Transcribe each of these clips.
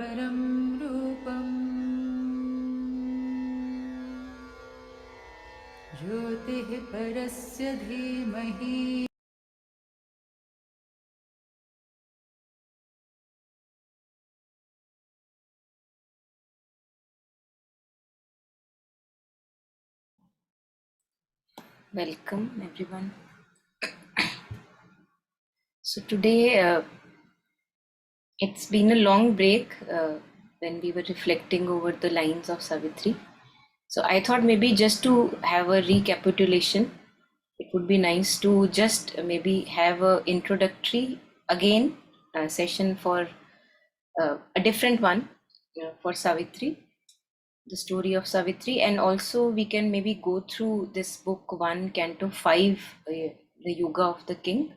परं रूपम् ज्योतिः परस्य धीमहि Welcome everyone. So today it's been a long break when we were reflecting over the lines of Savitri. So I thought maybe just to have a recapitulation, it would be nice to just maybe have a introductory again session for a different one for Savitri, the story of Savitri, and also we can maybe go through this book 1, Canto 5, the Yoga of the King,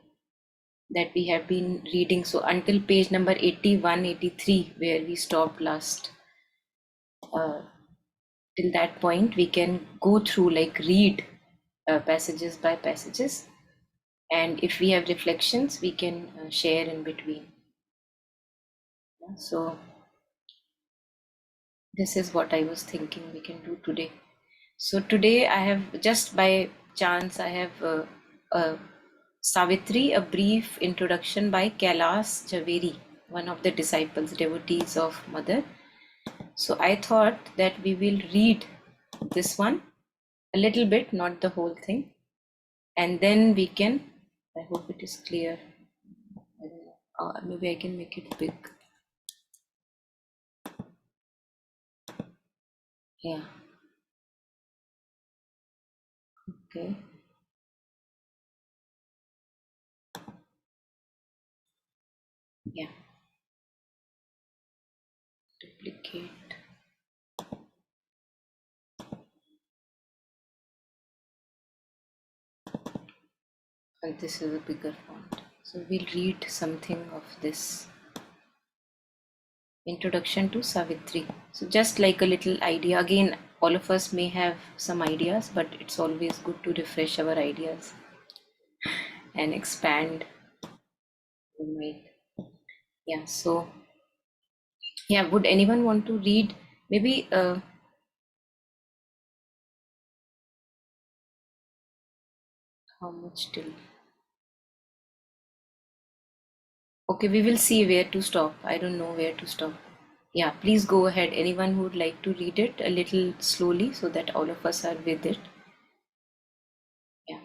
that we have been reading. So until page number 81, 83, where we stopped last, till that point, we can go through, like read passages by passages. And if we have reflections, we can share in between. So this is what I was thinking we can do today. So today I have, just by chance, I have Savitri, a brief introduction by Kailas Javeri, one of the disciples, devotees of Mother. So I thought that we will read this one a little bit, not the whole thing, and then we can, I hope it is clear. I don't know. Maybe I can make it big. Yeah. Okay. Yeah. Duplicate. And this is a bigger font. So we'll read something of this introduction to Savitri. So just like a little idea, again, all of us may have some ideas, but it's always good to refresh our ideas and expand. Yeah, so yeah, would anyone want to read maybe how much till? Okay, we will see where to stop. I don't know where to stop. Yeah, please go ahead. Anyone who would like to read it a little slowly so that all of us are with it. Yeah.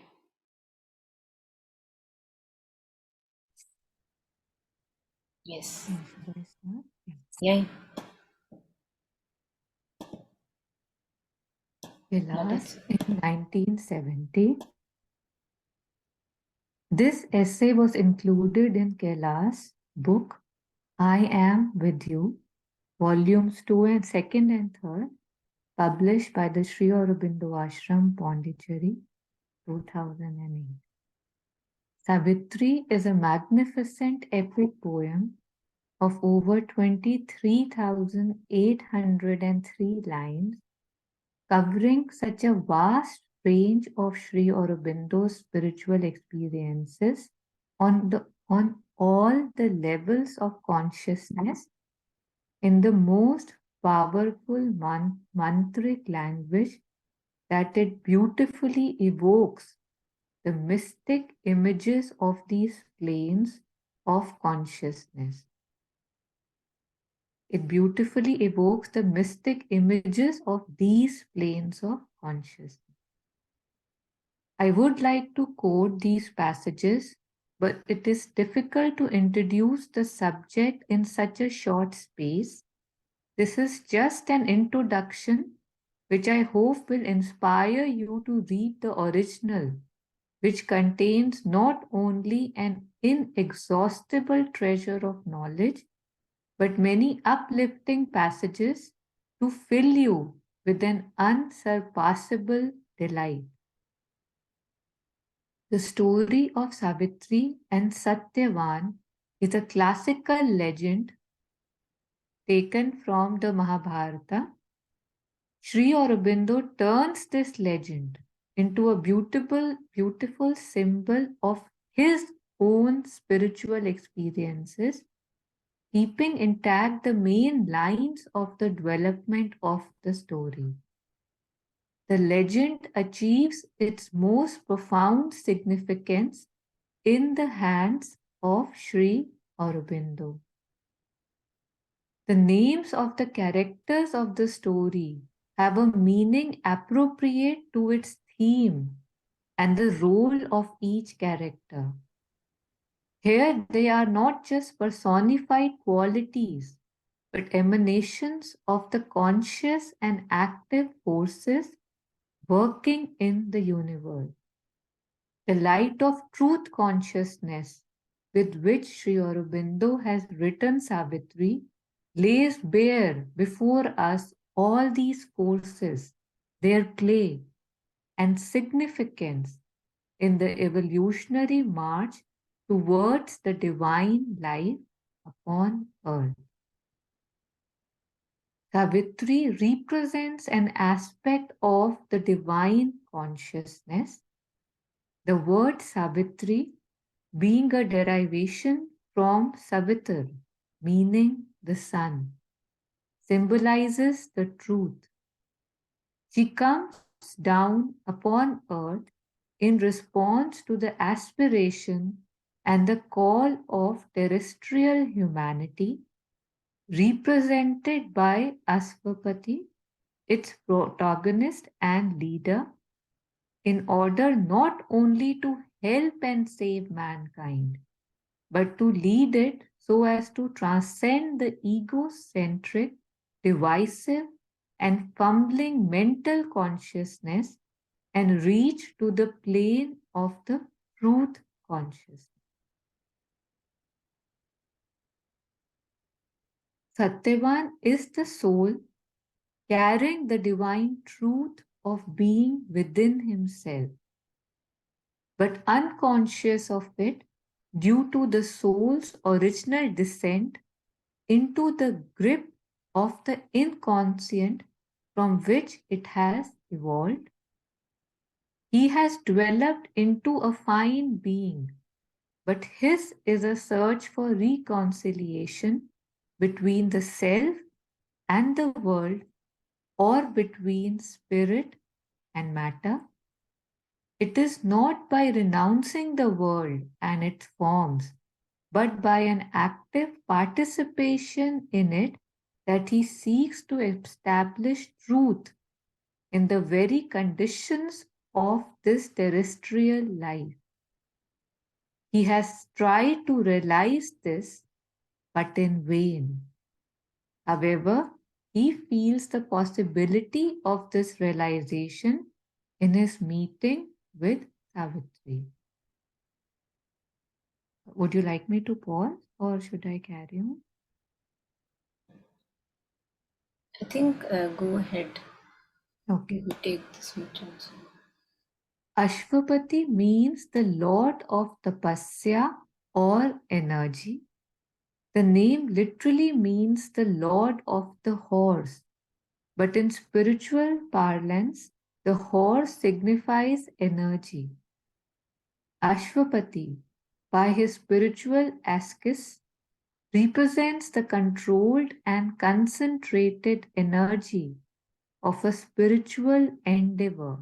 Yes. Should I start? Yeah. Vilas in 1970. This essay was included in Kaila's book, I Am With You, volumes 2 and 2nd and 3rd, published by the Sri Aurobindo Ashram, Pondicherry, 2008. Savitri is a magnificent epic poem of over 23,803 lines, covering such a vast range of Sri Aurobindo's spiritual experiences on all the levels of consciousness in the most powerful mantric language that it beautifully evokes the mystic images of these planes of consciousness. It beautifully evokes the mystic images of these planes of consciousness. I would like to quote these passages, but it is difficult to introduce the subject in such a short space. This is just an introduction, which I hope will inspire you to read the original, which contains not only an inexhaustible treasure of knowledge, but many uplifting passages to fill you with an unsurpassable delight. The story of Savitri and Satyavan is a classical legend taken from the Mahabharata. Sri Aurobindo turns this legend into a beautiful symbol of his own spiritual experiences keeping intact the main lines of the development of the story. The legend achieves its most profound significance in the hands of Sri Aurobindo. The names of the characters of the story have a meaning appropriate to its theme and the role of each character. Here, they are not just personified qualities, but emanations of the conscious and active forces working in the universe. The light of truth consciousness with which Sri Aurobindo has written Savitri lays bare before us all these forces, their play and significance in the evolutionary march towards the divine life upon earth. Savitri represents an aspect of the divine consciousness. The word Savitri being a derivation from Savitar, meaning the sun, symbolizes the truth. She comes down upon earth in response to the aspiration and the call of terrestrial humanity, represented by Asvapati, its protagonist and leader, in order not only to help and save mankind, but to lead it so as to transcend the egocentric, divisive, and fumbling mental consciousness and reach to the plane of the truth consciousness. Satyavan is the soul carrying the divine truth of being within himself, but unconscious of it due to the soul's original descent into the grip of the inconscient from which it has evolved. He has developed into a fine being, but his is a search for reconciliation between the self and the world, or between spirit and matter. It is not by renouncing the world and its forms, but by an active participation in it that he seeks to establish truth in the very conditions of this terrestrial life. He has tried to realize this, but in vain. However, he feels the possibility of this realization in his meeting with Savitri. Would you like me to pause or should I carry on? I think go ahead. Okay. You take this much also. Ashwapati means the lord of tapasya or energy. The name literally means the lord of the horse, but in spiritual parlance, the horse signifies energy. Ashwapati, by his spiritual ascus, represents the controlled and concentrated energy of a spiritual endeavor.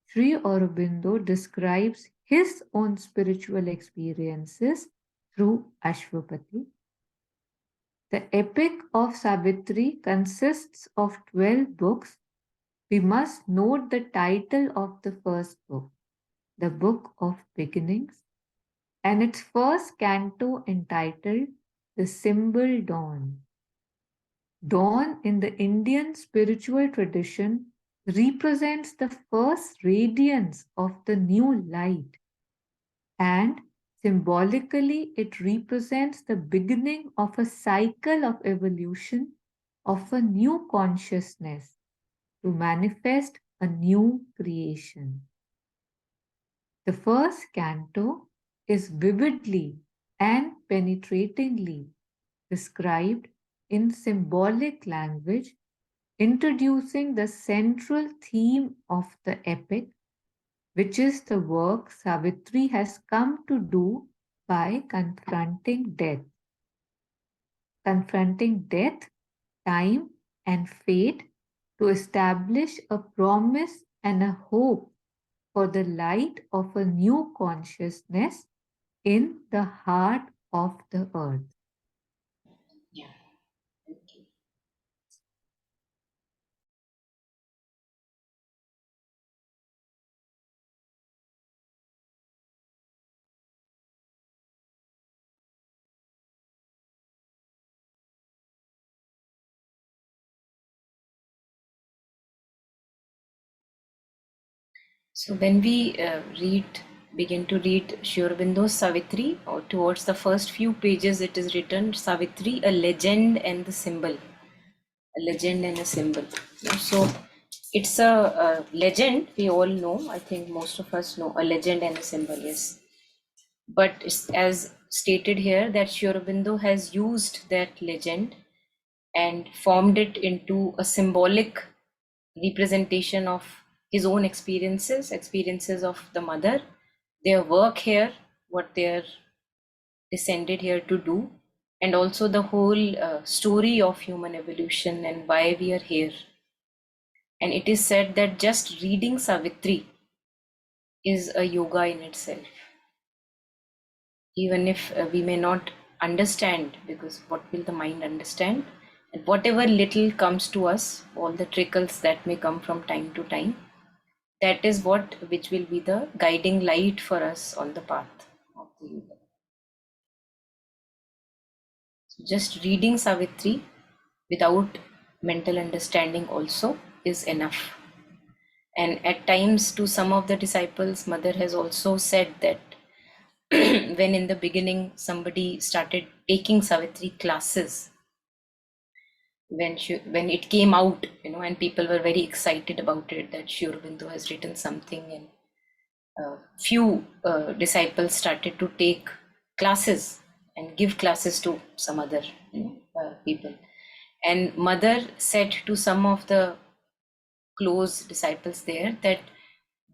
Sri Aurobindo describes his own spiritual experiences through Ashwapati. The epic of Savitri consists of 12 books. We must note the title of the first book, the Book of Beginnings, and its first canto entitled The Symbol Dawn. Dawn in the Indian spiritual tradition represents the first radiance of the new light, and symbolically it represents the beginning of a cycle of evolution of a new consciousness to manifest a new creation. The first canto is vividly and penetratingly described in symbolic language, introducing the central theme of the epic, which is the work Savitri has come to do by confronting death. confronting death, time, and fate to establish a promise and a hope for the light of a new consciousness in the heart of the earth. Yeah. Thank you. So when we begin to read Sri Aurobindo's Savitri, or towards the first few pages, it is written Savitri, a legend and the symbol. A legend and a symbol. So it's a legend, we all know, I think most of us know, a legend and a symbol, yes. But it's, as stated here, that Sri Aurobindo has used that legend and formed it into a symbolic representation of his own experiences of the mother, their work here, what they are descended here to do, and also the whole story of human evolution and why we are here. And it is said that just reading Savitri is a yoga in itself. Even if we may not understand, because what will the mind understand? And whatever little comes to us, all the trickles that may come from time to time, that is what which will be the guiding light for us on the path of the yoga. So just reading Savitri without mental understanding also is enough. And at times, to some of the disciples, Mother has also said that when in the beginning somebody started taking Savitri classes, when it came out, and people were very excited about it, that Sri Aurobindo has written something, and few disciples started to take classes and give classes to some other people. And Mother said to some of the close disciples there that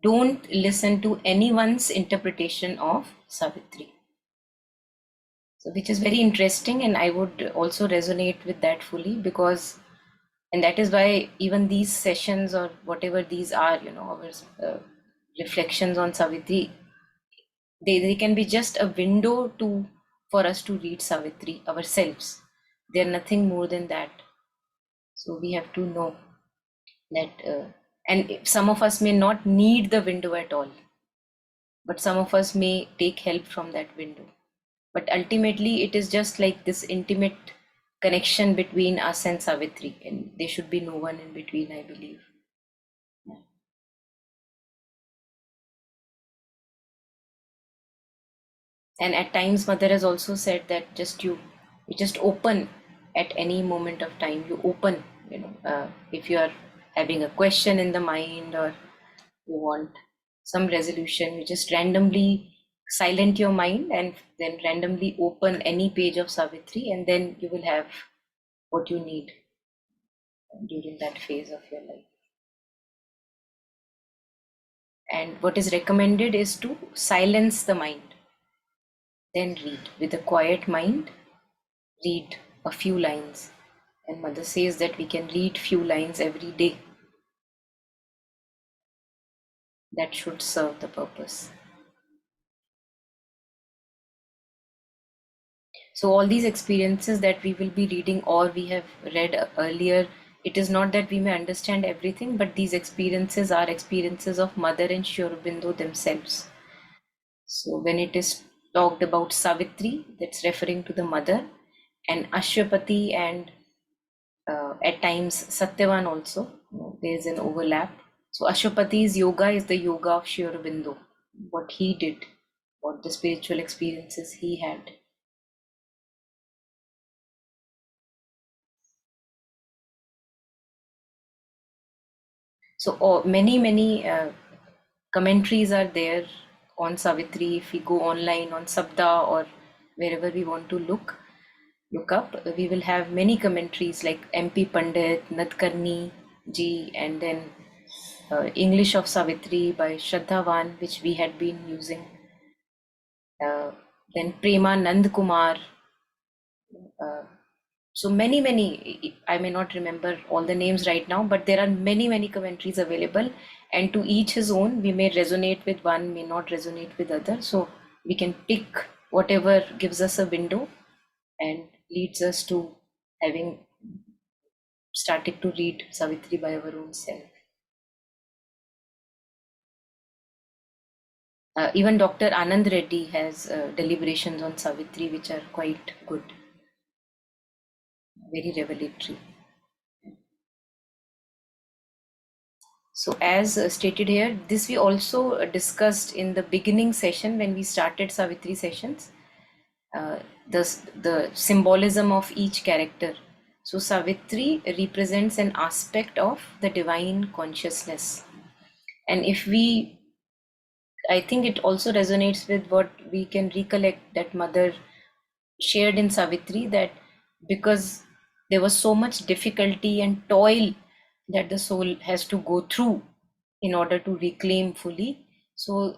don't listen to anyone's interpretation of Savitri. So, which is very interesting, and I would also resonate with that fully, because, and that is why even these sessions or whatever these are, our reflections on Savitri, they can be just a window to for us to read Savitri ourselves. They're nothing more than that. So we have to know that, and some of us may not need the window at all, but some of us may take help from that window. But ultimately, it is just like this intimate connection between us and Savitri, and there should be no one in between, I believe. And at times, Mother has also said that you just open at any moment of time. You open, if you are having a question in the mind, or you want some resolution, you just randomly silent your mind and then randomly open any page of Savitri, and then you will have what you need during that phase of your life. And what is recommended is to silence the mind, then read with a quiet mind. Read a few lines, and Mother says that we can read few lines every day. That should serve the purpose. So all these experiences that we will be reading or we have read earlier, it is not that we may understand everything, but these experiences are experiences of Mother and Sri Aurobindo themselves. So when it is talked about Savitri, that's referring to the mother, and Ashwapati and at times Satyavan also, there is an overlap. So Ashwapati's yoga is the yoga of Sri Aurobindo, what he did, what the spiritual experiences he had. So many commentaries are there on Savitri. If we go online on Sabda or wherever we want to look up, we will have many commentaries like MP Pandit, Nadkarni ji, and then English of Savitri by Shraddhavan, which we had been using. Then Prema Nand Kumar, So many, I may not remember all the names right now, but there are many commentaries available, and to each his own. We may resonate with one, may not resonate with other. So we can pick whatever gives us a window and leads us to having started to read Savitri by our own self. Even Dr. Anand Reddy has deliberations on Savitri, which are quite good, very revelatory. So as stated here, this we also discussed in the beginning session when we started Savitri sessions, uh, the symbolism of each character. So Savitri represents an aspect of the divine consciousness. And if we, I think it also resonates with what we can recollect that mother shared in Savitri, that because there was so much difficulty and toil that the soul has to go through in order to reclaim fully. So,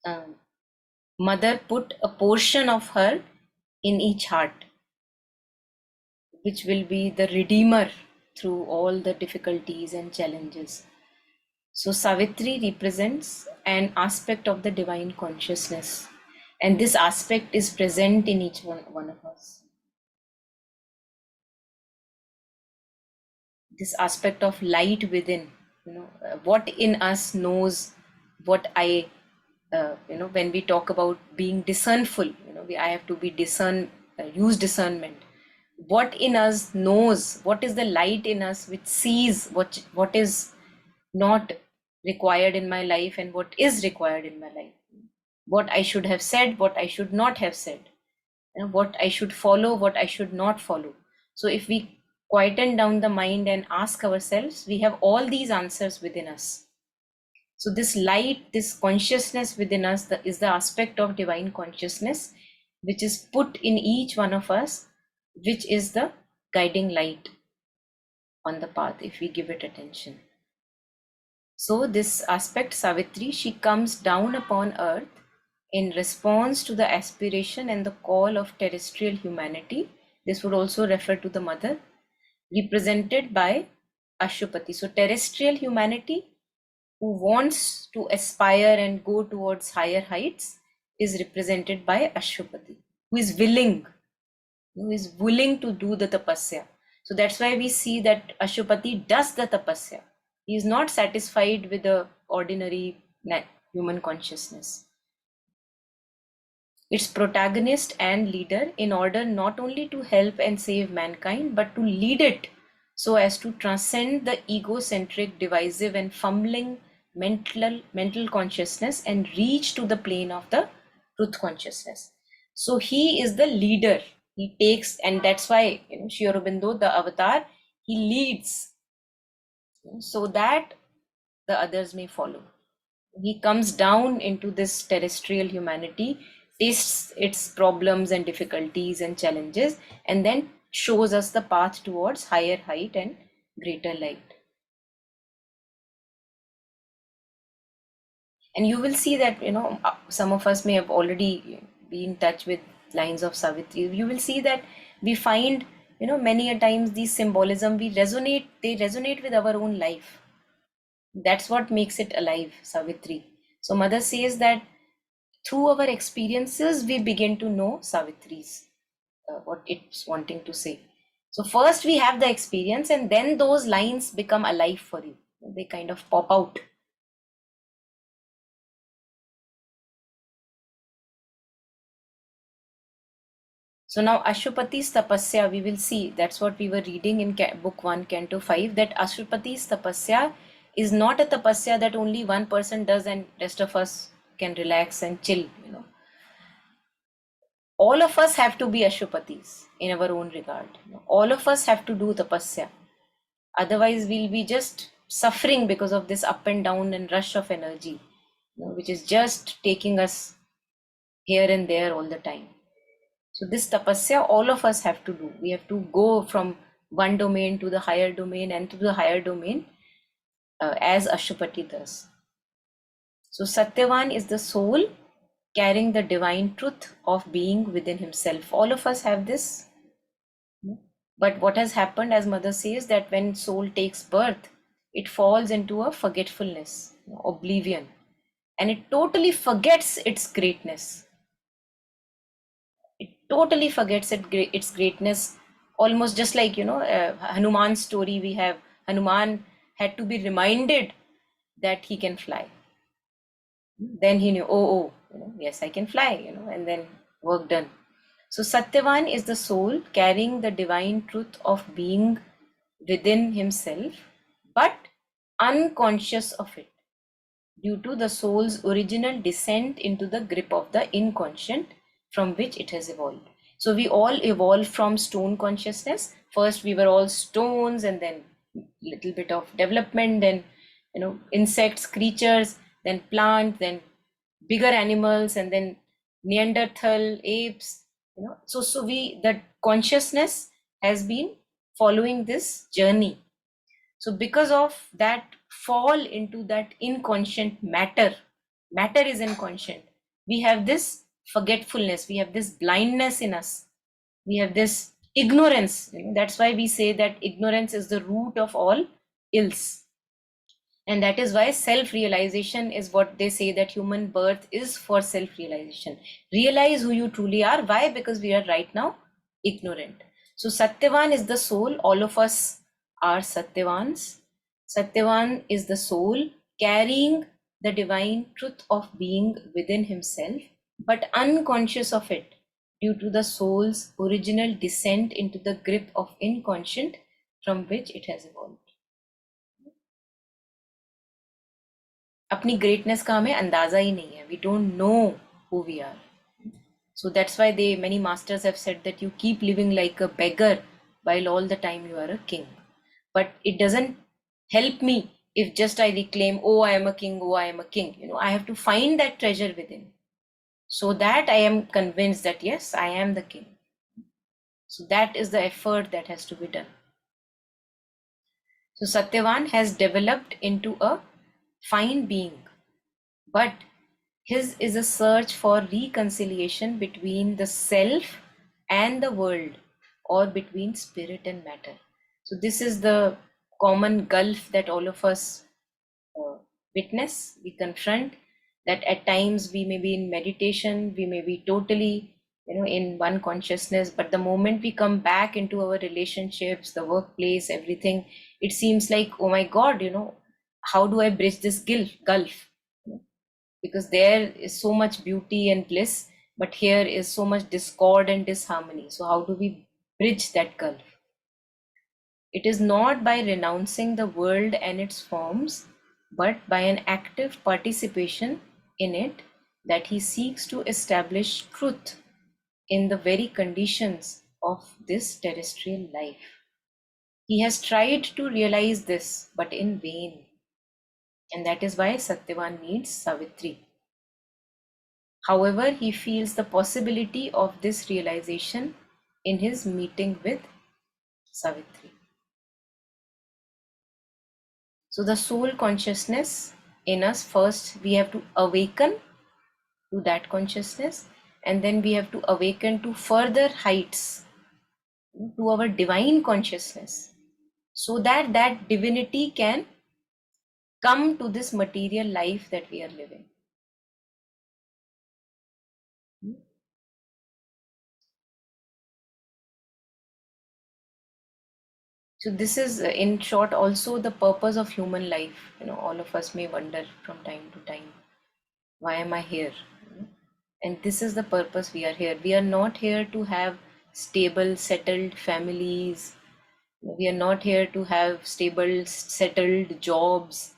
um, mother put a portion of her in each heart, which will be the redeemer through all the difficulties and challenges. So, Savitri represents an aspect of the divine consciousness, and this aspect is present in each one of us. This aspect of light within, what in us knows what I, when we talk about being discernful, I have to be use discernment. What in us knows, what is the light in us which sees what is not required in my life and what is required in my life, what I should have said, what I should not have said, what I should follow, what I should not follow. So if we quieten down the mind and ask ourselves, we have all these answers within us. So this light, this consciousness within us is the aspect of divine consciousness, which is put in each one of us, which is the guiding light on the path if we give it attention. So this aspect, Savitri, she comes down upon earth in response to the aspiration and the call of terrestrial humanity. This would also refer to the mother, represented by Ashupati. So terrestrial humanity who wants to aspire and go towards higher heights is represented by Ashupati, who is willing to do the tapasya. So that's why we see that Ashupati does the tapasya. He is not satisfied with the ordinary human consciousness. Its protagonist and leader, in order not only to help and save mankind, but to lead it so as to transcend the egocentric, divisive, and fumbling mental consciousness and reach to the plane of the truth consciousness. So he is the leader. He takes, and that's why Sri Aurobindo, the avatar, he leads so that the others may follow. He comes down into this terrestrial humanity, tastes its problems and difficulties and challenges, and then shows us the path towards higher height and greater light. And you will see that, some of us may have already been in touch with lines of Savitri. You will see that we find, many a times these symbolism, they resonate with our own life. That's what makes it alive, Savitri. So mother says that through our experiences, we begin to know Savitri's, what it's wanting to say. So first we have the experience and then those lines become alive for you. They kind of pop out. So now Ashupati's tapasya, we will see, that's what we were reading in book 1, Canto 5, that Ashupati's tapasya is not a tapasya that only one person does and rest of us can relax and chill, All of us have to be Ashupatis in our own regard. All of us have to do tapasya. Otherwise, we'll be just suffering because of this up and down and rush of energy, which is just taking us here and there all the time. So this tapasya, all of us have to do. We have to go from one domain to the higher domain and to the higher domain as Ashupati does. So Satyavan is the soul carrying the divine truth of being within himself. All of us have this But what has happened, as mother says, that when soul takes birth, it falls into a forgetfulness, oblivion, and it totally forgets its greatness. It totally forgets its greatness, almost just like, Hanuman's story we have. Hanuman had to be reminded that he can fly. Then he knew, oh, yes, I can fly, and then work done. So Satyavan is the soul carrying the divine truth of being within himself, but unconscious of it, due to the soul's original descent into the grip of the inconscient from which it has evolved. So we all evolved from stone consciousness. First we were all stones, and then little bit of development, then insects, creatures, then plant, then bigger animals, and then Neanderthal, apes. So we, that consciousness has been following this journey. So because of that fall into that inconscient matter is inconscient, we have this forgetfulness, we have this blindness in us, we have this ignorance. That's why we say that ignorance is the root of all ills. And that is why self-realization is what they say, that human birth is for self-realization. Realize who you truly are. Why? Because we are right now ignorant. So Satyavan is the soul. All of us are Satyavans. Satyavan is the soul carrying the divine truth of being within himself, but unconscious of it due to the soul's original descent into the grip of inconscient from which it has evolved. अपनी greatness का हमें अंदाजा ही नहीं है. We don't know who we are. So that's why many masters have said that you keep living like a beggar while all the time you are a king. But it doesn't help me if just I reclaim, oh, I am a king, oh, I am a king. I have to find that treasure within, so that I am convinced that yes, I am the king. So that is the effort that has to be done. So Satyavan has developed into a fine being, but his is a search for reconciliation between the self and the world, or between spirit and matter. So this is the common gulf that all of us witness, we confront, that at times we may be in meditation, we may be totally in one consciousness, but the moment we come back into our relationships, the workplace, everything, it seems like, oh my god, how do I bridge this gulf? Because there is so much beauty and bliss, but here is so much discord and disharmony. So how do we bridge that gulf? It is not by renouncing the world and its forms, but by an active participation in it, that he seeks to establish truth in the very conditions of this terrestrial life. He has tried to realize this, but in vain. And that is why Satyavan needs Savitri. However, he feels the possibility of this realization in his meeting with Savitri. So the soul consciousness in us, first we have to awaken to that consciousness, and then we have to awaken to further heights, to our divine consciousness, so that that divinity can come to this material life that we are living. So this is, in short, also the purpose of human life. All of us may wonder from time to time, why am I here? And this is the purpose we are here. We are not here to have stable, settled families. We are not here to have stable, settled jobs.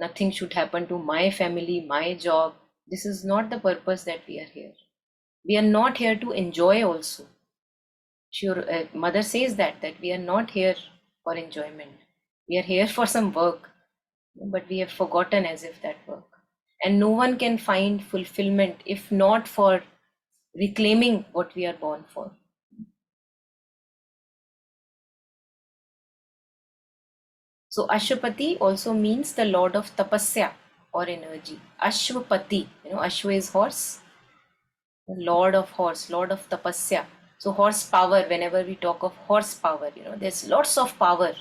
Nothing should happen to my family, my job. This is not the purpose that we are here. We are not here to enjoy also. Sure, mother says that we are not here for enjoyment. We are here for some work, but we have forgotten as if that work. And no one can find fulfillment if not for reclaiming what we are born for. So Ashwapati also means the lord of tapasya or energy. Ashwapati, Ashwa is horse, the lord of horse, lord of tapasya. So horsepower, whenever we talk of horsepower, there's lots of power,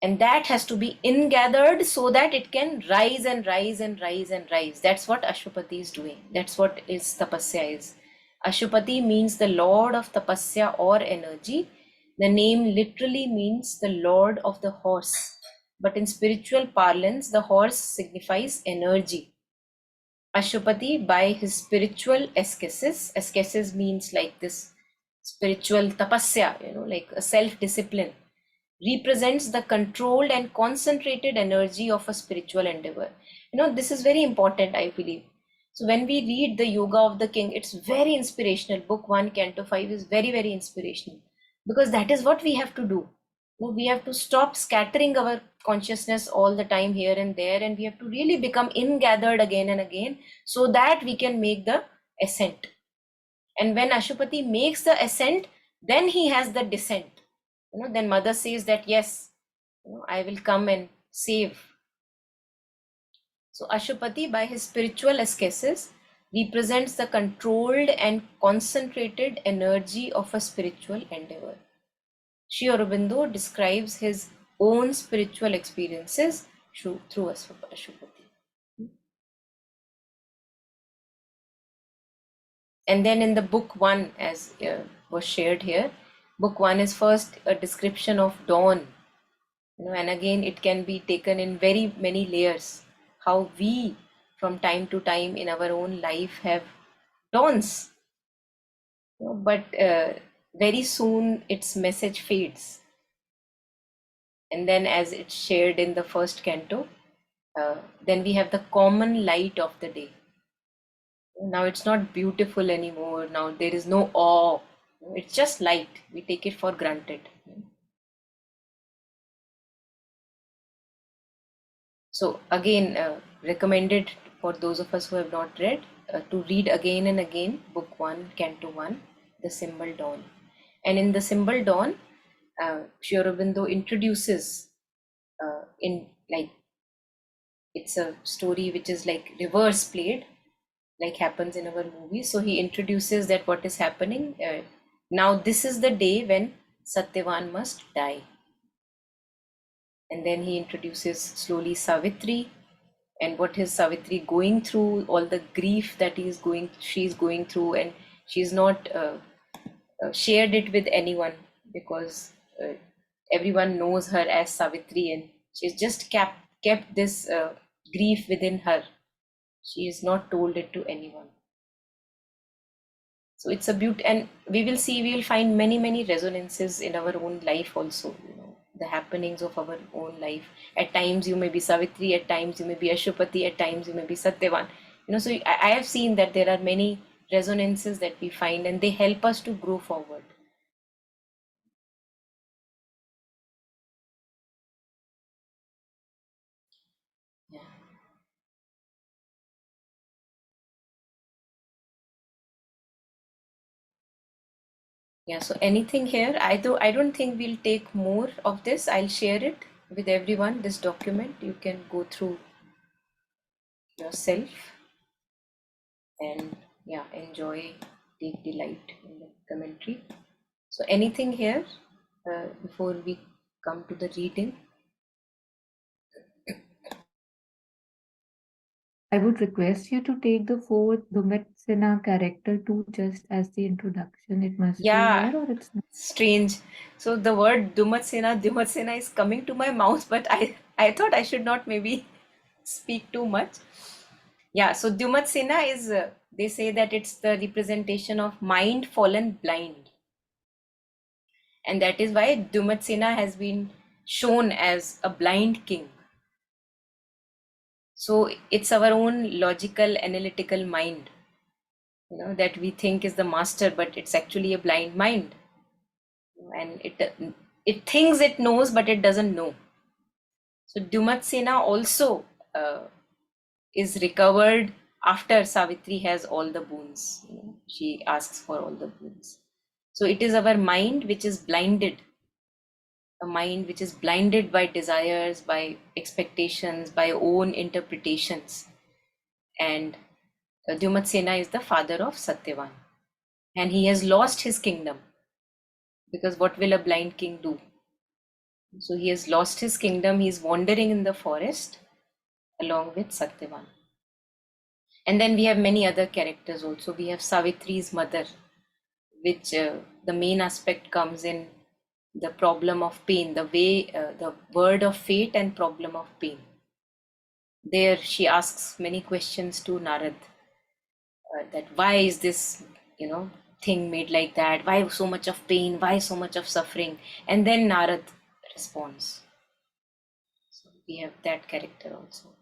and that has to be ingathered so that it can rise and rise and rise and rise. That's what Ashwapati is doing. That's what is tapasya is. Ashwapati means the lord of tapasya or energy. The name literally means the lord of the horse, but in spiritual parlance the horse signifies energy. Ashwapati, by his spiritual ascesis means like this spiritual tapasya, like a self-discipline, represents the controlled and concentrated energy of a spiritual endeavor. This is very important, I believe. So when we read the Yoga of the King, it's very inspirational. Book 1, Canto 5 is very, very inspirational, because that is what we have to do. We have to stop scattering our consciousness all the time here and there, and we have to really become ingathered again and again so that we can make the ascent. And when Ashwapati makes the ascent, then he has the descent. Then mother says that, yes, I will come and save. So Ashwapati, by his spiritual ascesis, represents the controlled and concentrated energy of a spiritual endeavor. Sri Aurobindo describes his own spiritual experiences through Ashwapati. And then in the book 1, as was shared here, book 1 is first a description of dawn. And again, it can be taken in very many layers, how we from time to time in our own life have dawns, but very soon its message fades. And then, as it's shared in the first canto, then we have the common light of the day. Now it's not beautiful anymore. Now there is no awe. It's just light. We take it for granted. So again, recommended for those of us who have not read, to read again and again book 1, Canto 1, The Symbol Dawn. And in The Symbol Dawn, Sri Aurobindo introduces in like, it's a story which is like reverse played, like happens in our movies. So he introduces that what is happening. Now this is the day when Satyavan must die. And then he introduces slowly Savitri, and what is Savitri going through, all the grief that she's going through, and she's not shared it with anyone, because everyone knows her as Savitri, and she's just kept this grief within her. She has not told it to anyone. So it's a beauty, and we will find many resonances in our own life also, the happenings of our own life. At times you may be Savitri, at times you may be Ashwapati, at times you may be Satyavan. So I have seen that there are many resonances that we find, and they help us to grow forward. Yeah. Yeah, so anything here? I don't think we'll take more of this. I'll share it with everyone, this document. You can go through yourself and enjoy, take delight in the commentary. So anything here before we come to the reading? I would request you to take the fourth Dumet character too, just as the introduction. It must be here, or it's not. Strange. So the word Dumatsena is coming to my mouth, but I thought I should not maybe speak too much. Yeah, so Dumatsena is, they say that it's the representation of mind fallen blind. And that is why Dumatsena has been shown as a blind king. So it's our own logical, analytical mind, that we think is the master, but it's actually a blind mind. And it thinks it knows, but it doesn't know. So Dumatsena also is recovered after Savitri has all the boons. She asks for all the boons. So it is our mind which is blinded, a mind which is blinded by desires, by expectations, by own interpretations. And Dumatsena is the father of Satyavan. and he has lost his kingdom, because what will a blind king do? So he has lost his kingdom. He's wandering in the forest along with Satyavan. And then we have many other characters also. We have Savitri's mother, which the main aspect comes in the problem of pain, the way, the word of fate and problem of pain. There she asks many questions to Narad, that why is this, thing made like that? Why so much of pain? Why so much of suffering? And then Narad responds. So we have that character also,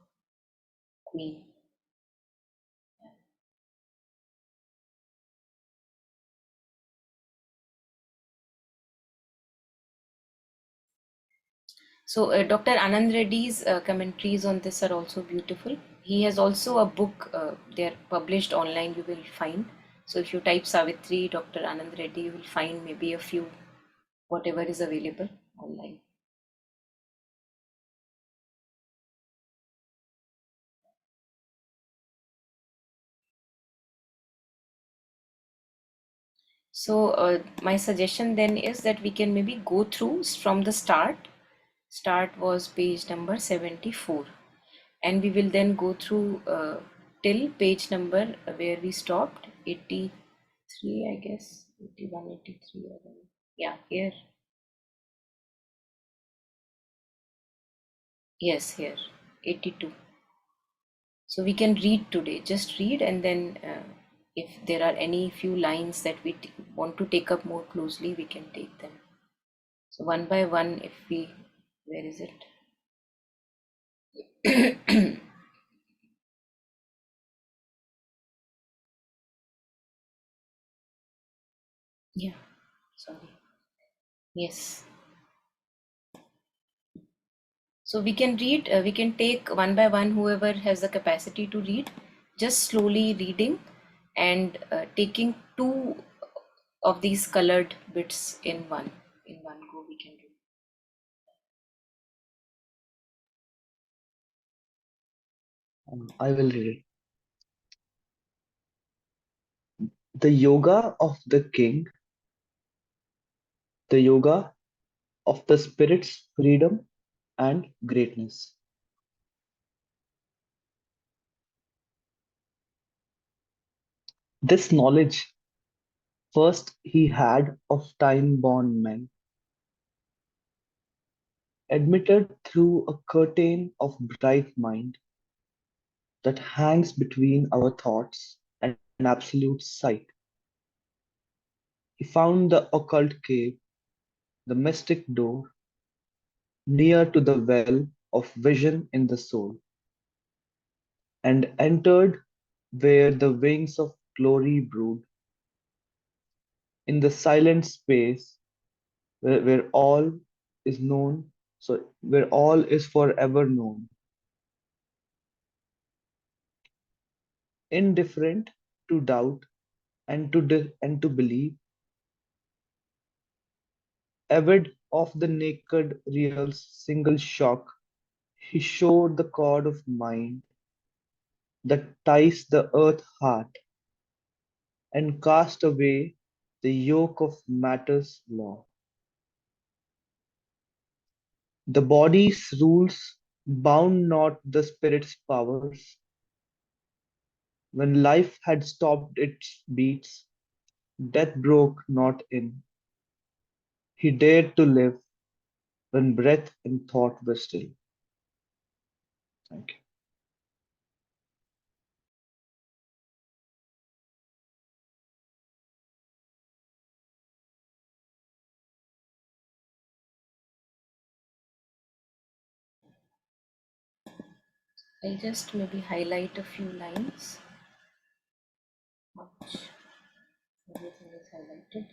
Queen. So Dr. Anand Reddy's commentaries on this are also beautiful. He has also a book, they're published online, you will find. So if you type Savitri, Dr. Anand Reddy, you will find maybe a few, whatever is available online. So my suggestion then is that we can maybe go through from the start. Start was page number 74, and we will then go through till page number where we stopped, 83, I guess, 81, 83. Yeah, here. Yes, here, 82. So we can read today, just read, and then if there are any few lines that we want to take up more closely, we can take them. So one by one, if we, where is it? Yeah, sorry. Yes. So we can read, we can take one by one, whoever has the capacity to read, just slowly reading and taking two of these colored bits in one go we can do. I will read it. The yoga of the king, the yoga of the spirit's freedom and greatness. This knowledge first he had of time-born men, admitted through a curtain of bright mind that hangs between our thoughts and absolute sight. He found the occult cave, the mystic door, near to the well of vision in the soul, and entered where the wings of glory brood, in the silent space where all is known, so where all is forever known, indifferent to doubt and to believe, avid of the naked real's single shock, he showed the cord of mind that ties the earth heart, and cast away the yoke of matter's law. The body's rules bound not the spirit's powers. When life had stopped its beats, death broke not in. He dared to live when breath and thought were still. Thank you. I'll just maybe highlight a few lines. Ouch. Everything is highlighted.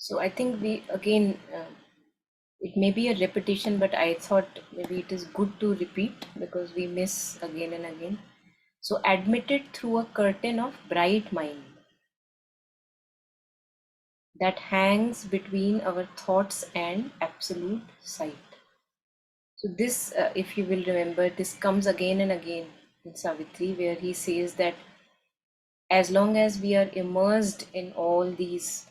So I think we again, it may be a repetition, but I thought maybe it is good to repeat because we miss again and again. So admitted through a curtain of bright mind that hangs between our thoughts and absolute sight. So this, if you will remember, this comes again and again in Savitri, where he says that as long as we are immersed in all these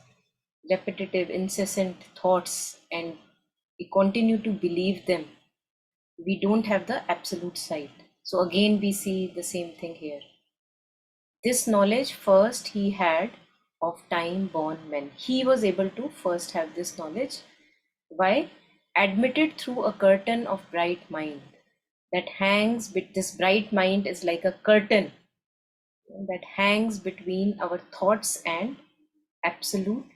repetitive, incessant thoughts and we continue to believe them, we don't have the absolute sight. So again, we see the same thing here. This knowledge first he had of time born men. He was able to first have this knowledge. Why? Admitted through a curtain of bright mind that hangs, this bright mind is like a curtain that hangs between our thoughts and absolute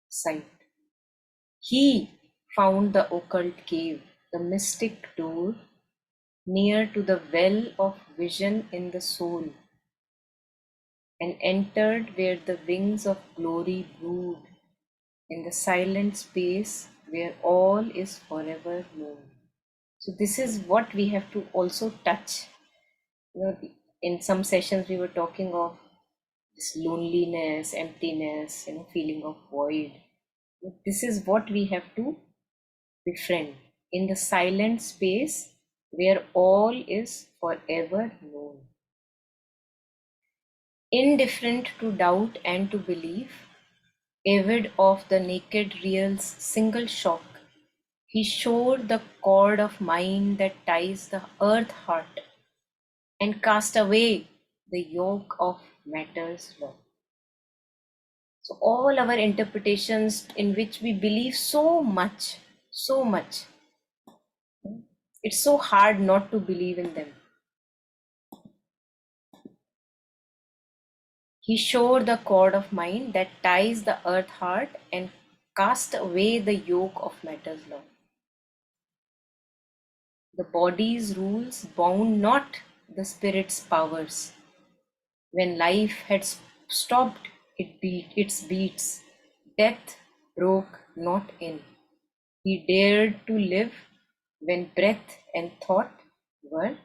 sight. He found the occult cave, the mystic door, near to the well of vision in the soul, and entered where the wings of glory brood, in the silent space where all is forever known. So this is what we have to also touch. In some sessions we were talking of this loneliness, emptiness, feeling of void. This is what we have to befriend in the silent space where all is forever known. Indifferent to doubt and to belief, avid of the naked real's single shock, he showed the cord of mind that ties the earth heart and cast away the yoke of matter's law. So all our interpretations in which we believe so much, it's so hard not to believe in them. He showed the cord of mind that ties the earth heart and cast away the yoke of matter's law. The body's rules bound not the spirit's powers. When life had stopped its beats, death broke not in. He dared to live when breath and thought were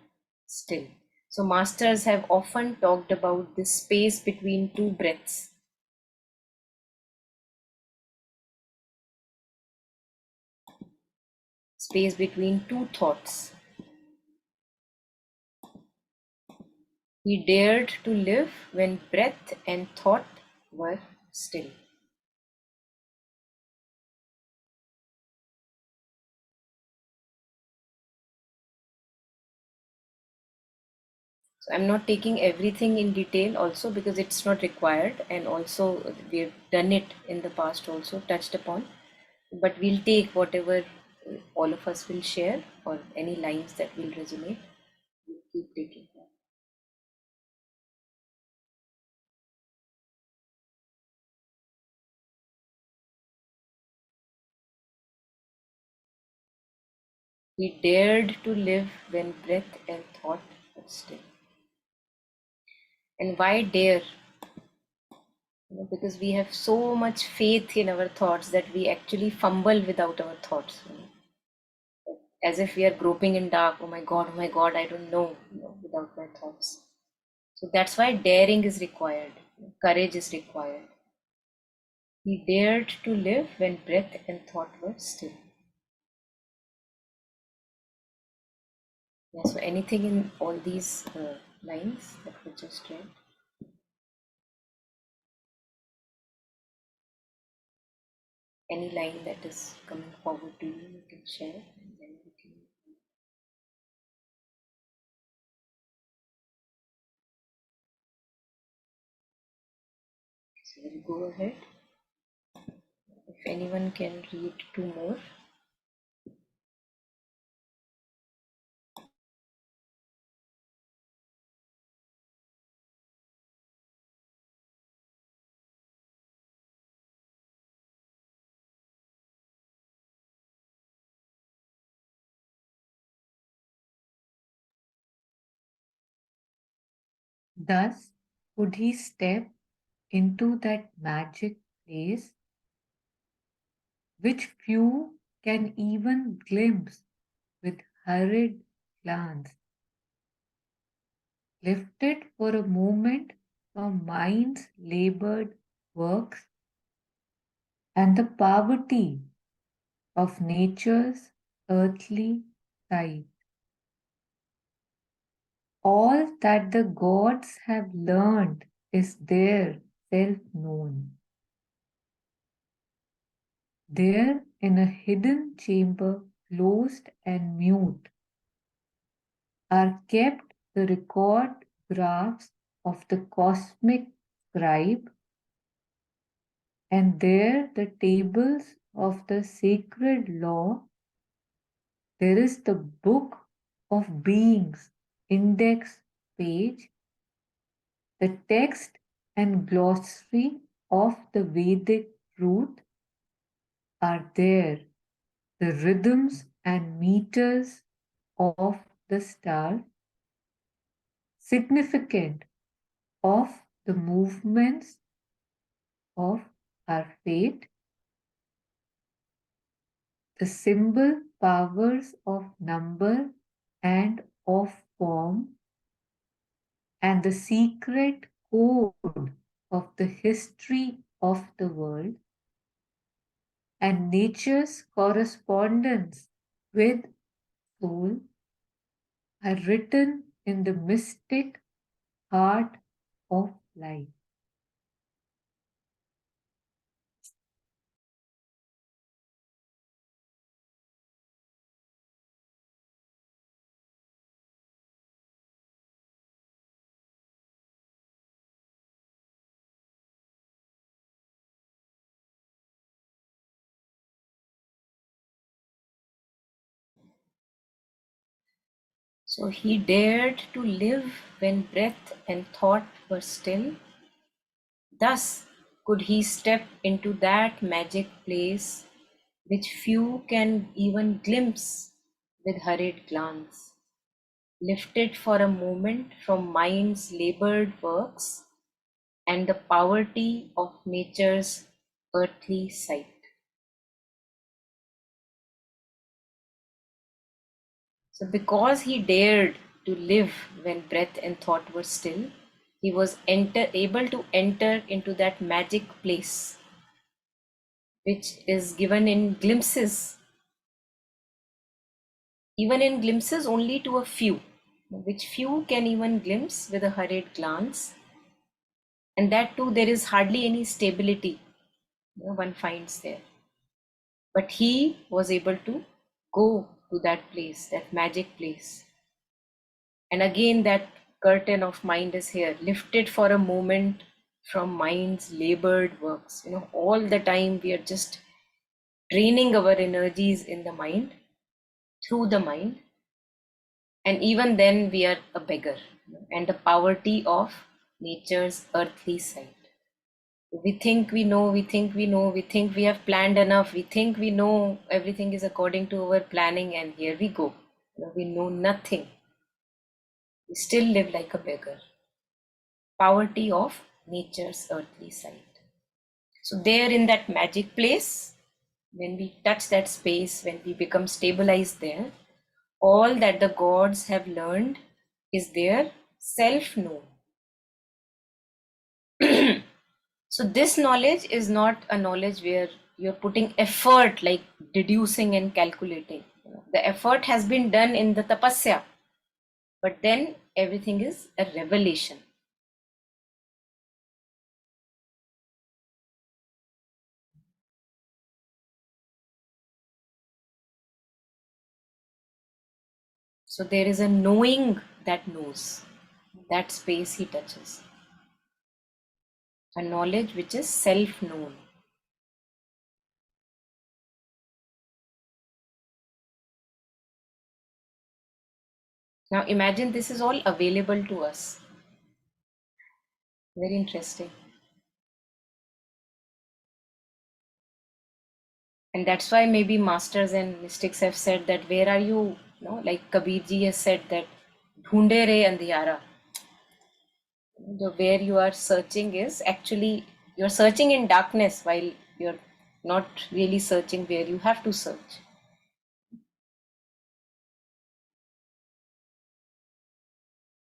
still. So masters have often talked about this space between two breaths. Space between two thoughts. He dared to live when breath and thought were still. So I'm not taking everything in detail also because it's not required, and also we've done it in the past also, touched upon, but we'll take whatever all of us will share or any lines that will resonate. We'll keep taking that. He dared to live when breath and thought were still. And why dare? Because we have so much faith in our thoughts that we actually fumble without our thoughts. As if we are groping in dark. Oh my God, I don't know, without my thoughts. So that's why daring is required, courage is required. He dared to live when breath and thought were still. Yeah, so anything in all these lines that we just read? Any line that is coming forward to you, you can share, and then we can. So we'll go ahead. If anyone can read two more. Thus would he step into that magic place which few can even glimpse with hurried glance, lifted for a moment from mind's labored works and the poverty of nature's earthly sight. All that the gods have learned is there self-known. There in a hidden chamber, closed and mute, are kept the record graphs of the cosmic scribe, and there the tables of the sacred law. There is the book of beings index page, the text and glossary of the Vedic truth are there, the rhythms and meters of the star, significant of the movements of our fate, the symbol powers of number and of form, and the secret code of the history of the world, and nature's correspondence with soul are written in the mystic heart of life. So he dared to live when breath and thought were still. Thus could he step into that magic place which few can even glimpse with hurried glance, lifted for a moment from mind's labored works and the poverty of nature's earthly sight. So, because he dared to live when breath and thought were still, he was able to enter into that magic place, which is given in glimpses, even in glimpses only to a few, which few can even glimpse with a hurried glance. And that too, there is hardly any stability one finds there. But he was able to go to that place, that magic place. And again, that curtain of mind is here, lifted for a moment from mind's labored works. All the time we are just draining our energies in the mind, through the mind. And even then we are a beggar, and the poverty of nature's earthly sight. We think we know, we think we know, we think we have planned enough, we think we know everything is according to our planning, and here we go. We know nothing. We still live like a beggar. Poverty of nature's earthly sight. So there in that magic place, when we touch that space, when we become stabilized there, all that the gods have learned is there self-known. So this knowledge is not a knowledge where you're putting effort like deducing and calculating. The effort has been done in the tapasya, but then everything is a revelation. So there is a knowing that knows. That space he touches. A knowledge which is self-known. Now imagine this is all available to us. Very interesting. And that's why maybe masters and mystics have said that where are you? Like Kabir ji has said that Dhoonde re andhiyara. The where you are searching is actually you're searching in darkness while you're not really searching where you have to search.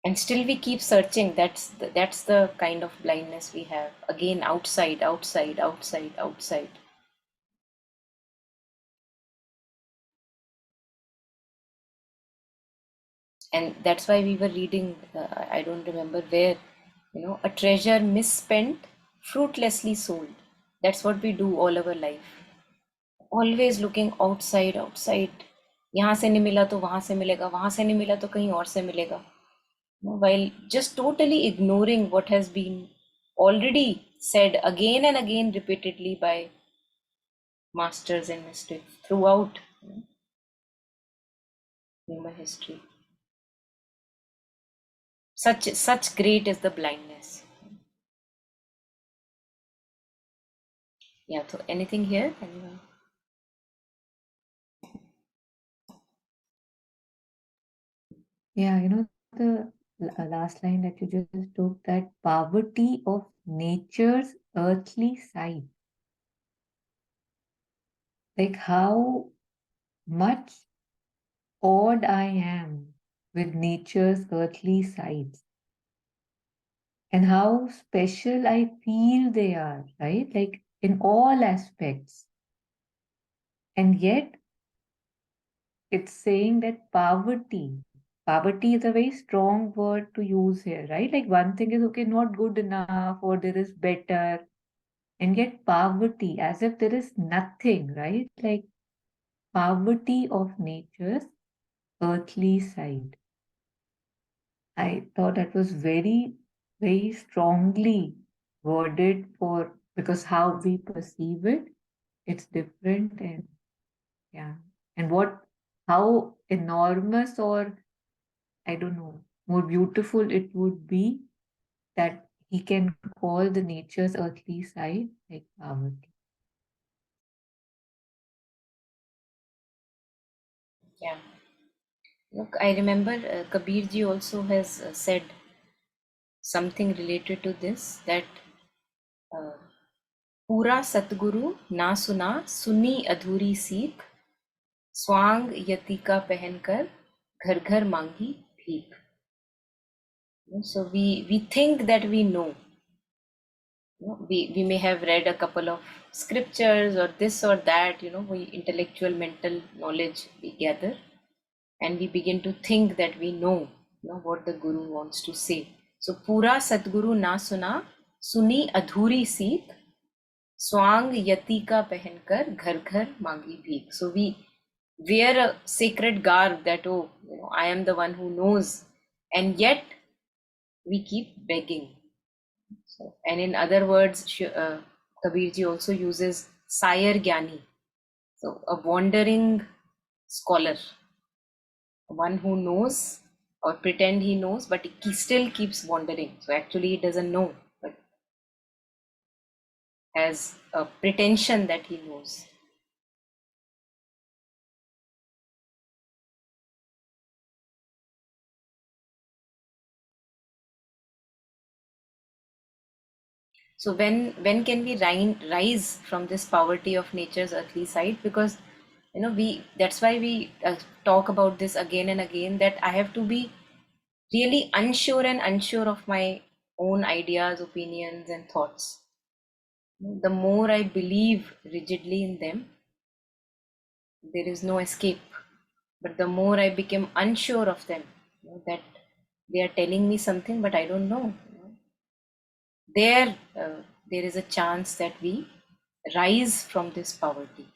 And still we keep searching. That's the kind of blindness we have. Again, outside, outside, outside, outside. And that's why we were reading, I don't remember where, a treasure misspent, fruitlessly sold. That's what we do all our life. Always looking outside, outside. यहाँ से नहीं मिला तो वहां से मिलेगा, वहां से नहीं मिला तो कहीं और से मिलेगा. While just totally ignoring what has been already said again and again repeatedly by masters and mystics throughout human history. Such great is the blindness. Yeah, so anything here? Anyone? Yeah, the last line that you just took, that poverty of nature's earthly sight. Like how much awed I am with nature's earthly sights, and how special I feel they are, right? Like in all aspects. And yet, it's saying that poverty is a very strong word to use here, right? Like one thing is, okay, not good enough, or there is better. And yet, poverty, as if there is nothing, right? Like poverty of nature's earthly side. I thought that was very, very strongly worded for, because how we perceive it, it's different. And yeah. And how enormous, or I don't know, more beautiful it would be that he can call the nature's earthly side like poverty. Yeah. Look, I remember Kabir ji also has said something related to this, that पूरा सतगुरु ना सुना, सुनी अधूरी सीख, स्वांग यतिका पहनकर घर घर मांगी भीख. So we think that we know. We may have read a couple of scriptures or this or that, we intellectual mental knowledge we gather, and we begin to think that we know, what the guru wants to say. So pura satguru na suna, suni adhuri seek, swang yati ka pehenkar ghar ghar mangi bheek. So we wear a sacred garb that, oh, I am the one who knows, and yet we keep begging. So, and in other words, Kabirji also uses Sire Gyani, so a wandering scholar, one who knows or pretend he knows, but he still keeps wandering. So actually he doesn't know, but has a pretension that he knows. So when can we rise from this poverty of nature's earthly side? Because that's why we talk about this again and again, that I have to be really unsure of my own ideas, opinions, and thoughts. The more I believe rigidly in them, there is no escape. But the more I become unsure of them, that they are telling me something, but I don't know. There is a chance that we rise from this poverty.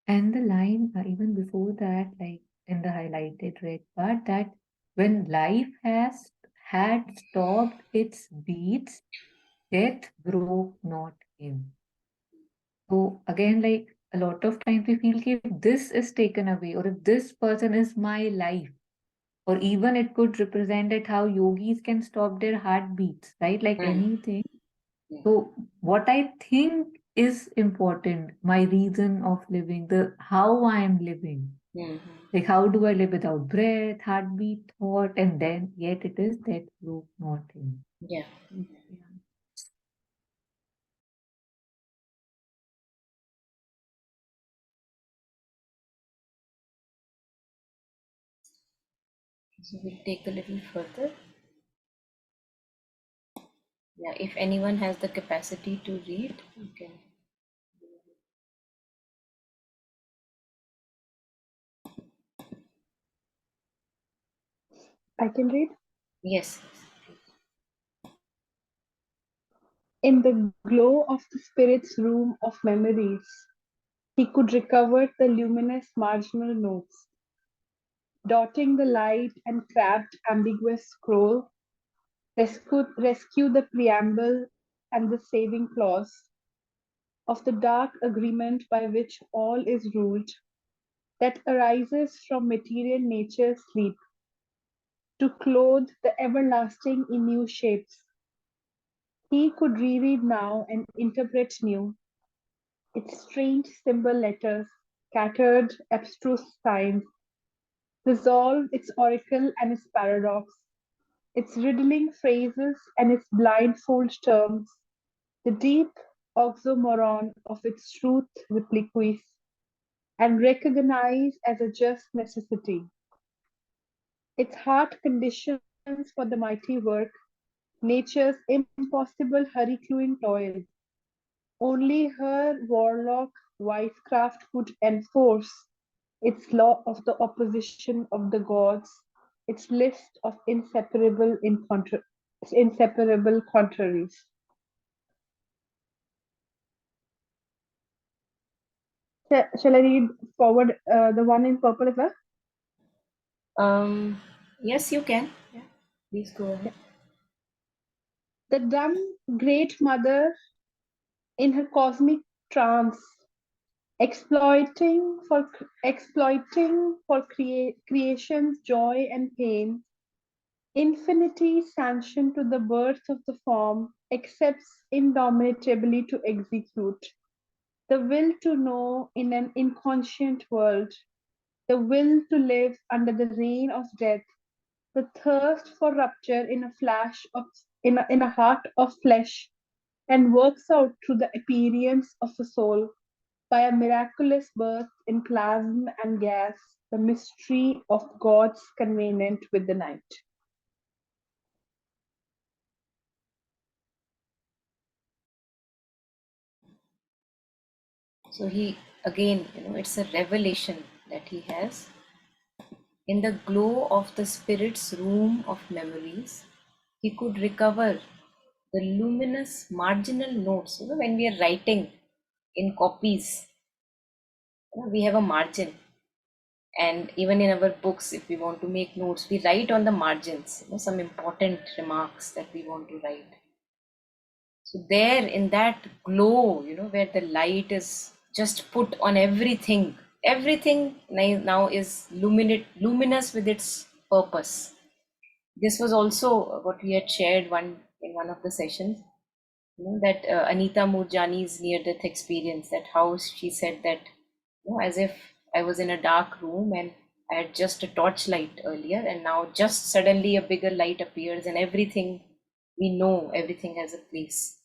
And the line, even before that, like in the highlighted red part, that when life had stopped its beats, death broke not in. So again, like a lot of times we feel if this is taken away, or if this person is my life, or even it could represent it how yogis can stop their heartbeats, right? Like anything. So what I think is important, my reason of living, the how I am living. Like how do I live without breath, heartbeat, thought, and then yet it is that broke not in. Yeah. Yeah. So we'll take a little further. Yeah, if anyone has the capacity to read, you can. I can read. Yes. In the glow of the spirit's room of memories, he could recover the luminous marginal notes, dotting the light and crabbed ambiguous scroll, rescue the preamble and the saving clause of the dark agreement by which all is ruled, that arises from material nature's sleep, to clothe the everlasting in new shapes. He could reread now and interpret new, its strange symbol letters, scattered abstruse signs, resolve its oracle and its paradox, its riddling phrases and its blindfold terms, the deep oxymoron of its truth repliques, and recognize as a just necessity its heart conditions for the mighty work, nature's impossible hurrying toil. Only her warlock wisecraft could enforce its law of the opposition of the gods, its list of inseparable contraries. Shall I read forward the one in purple as well? Yes, you can. Yeah. Please go ahead. The dumb great mother in her cosmic trance, exploiting for creation's joy and pain, infinity sanction to the birth of the form, accepts indomitably to execute. The will to know in an inconscient world, the will to live under the reign of death, the thirst for rupture in a flash of in a heart of flesh, and works out through the appearance of a soul by a miraculous birth in plasm and gas, the mystery of God's covenant with the night. So he, again, it's a revelation that he has. In the glow of the spirit's room of memories, he could recover the luminous marginal notes. When we are writing in copies, we have a margin. And even in our books, if we want to make notes, we write on the margins, some important remarks that we want to write. So there in that glow, where the light is just put on everything, everything now is luminous with its purpose. This was also what we had shared in one of the sessions, that Anita Moorjani's near-death experience, that how she said that, as if I was in a dark room and I had just a torchlight earlier, and now just suddenly a bigger light appears and everything, we know everything has a place.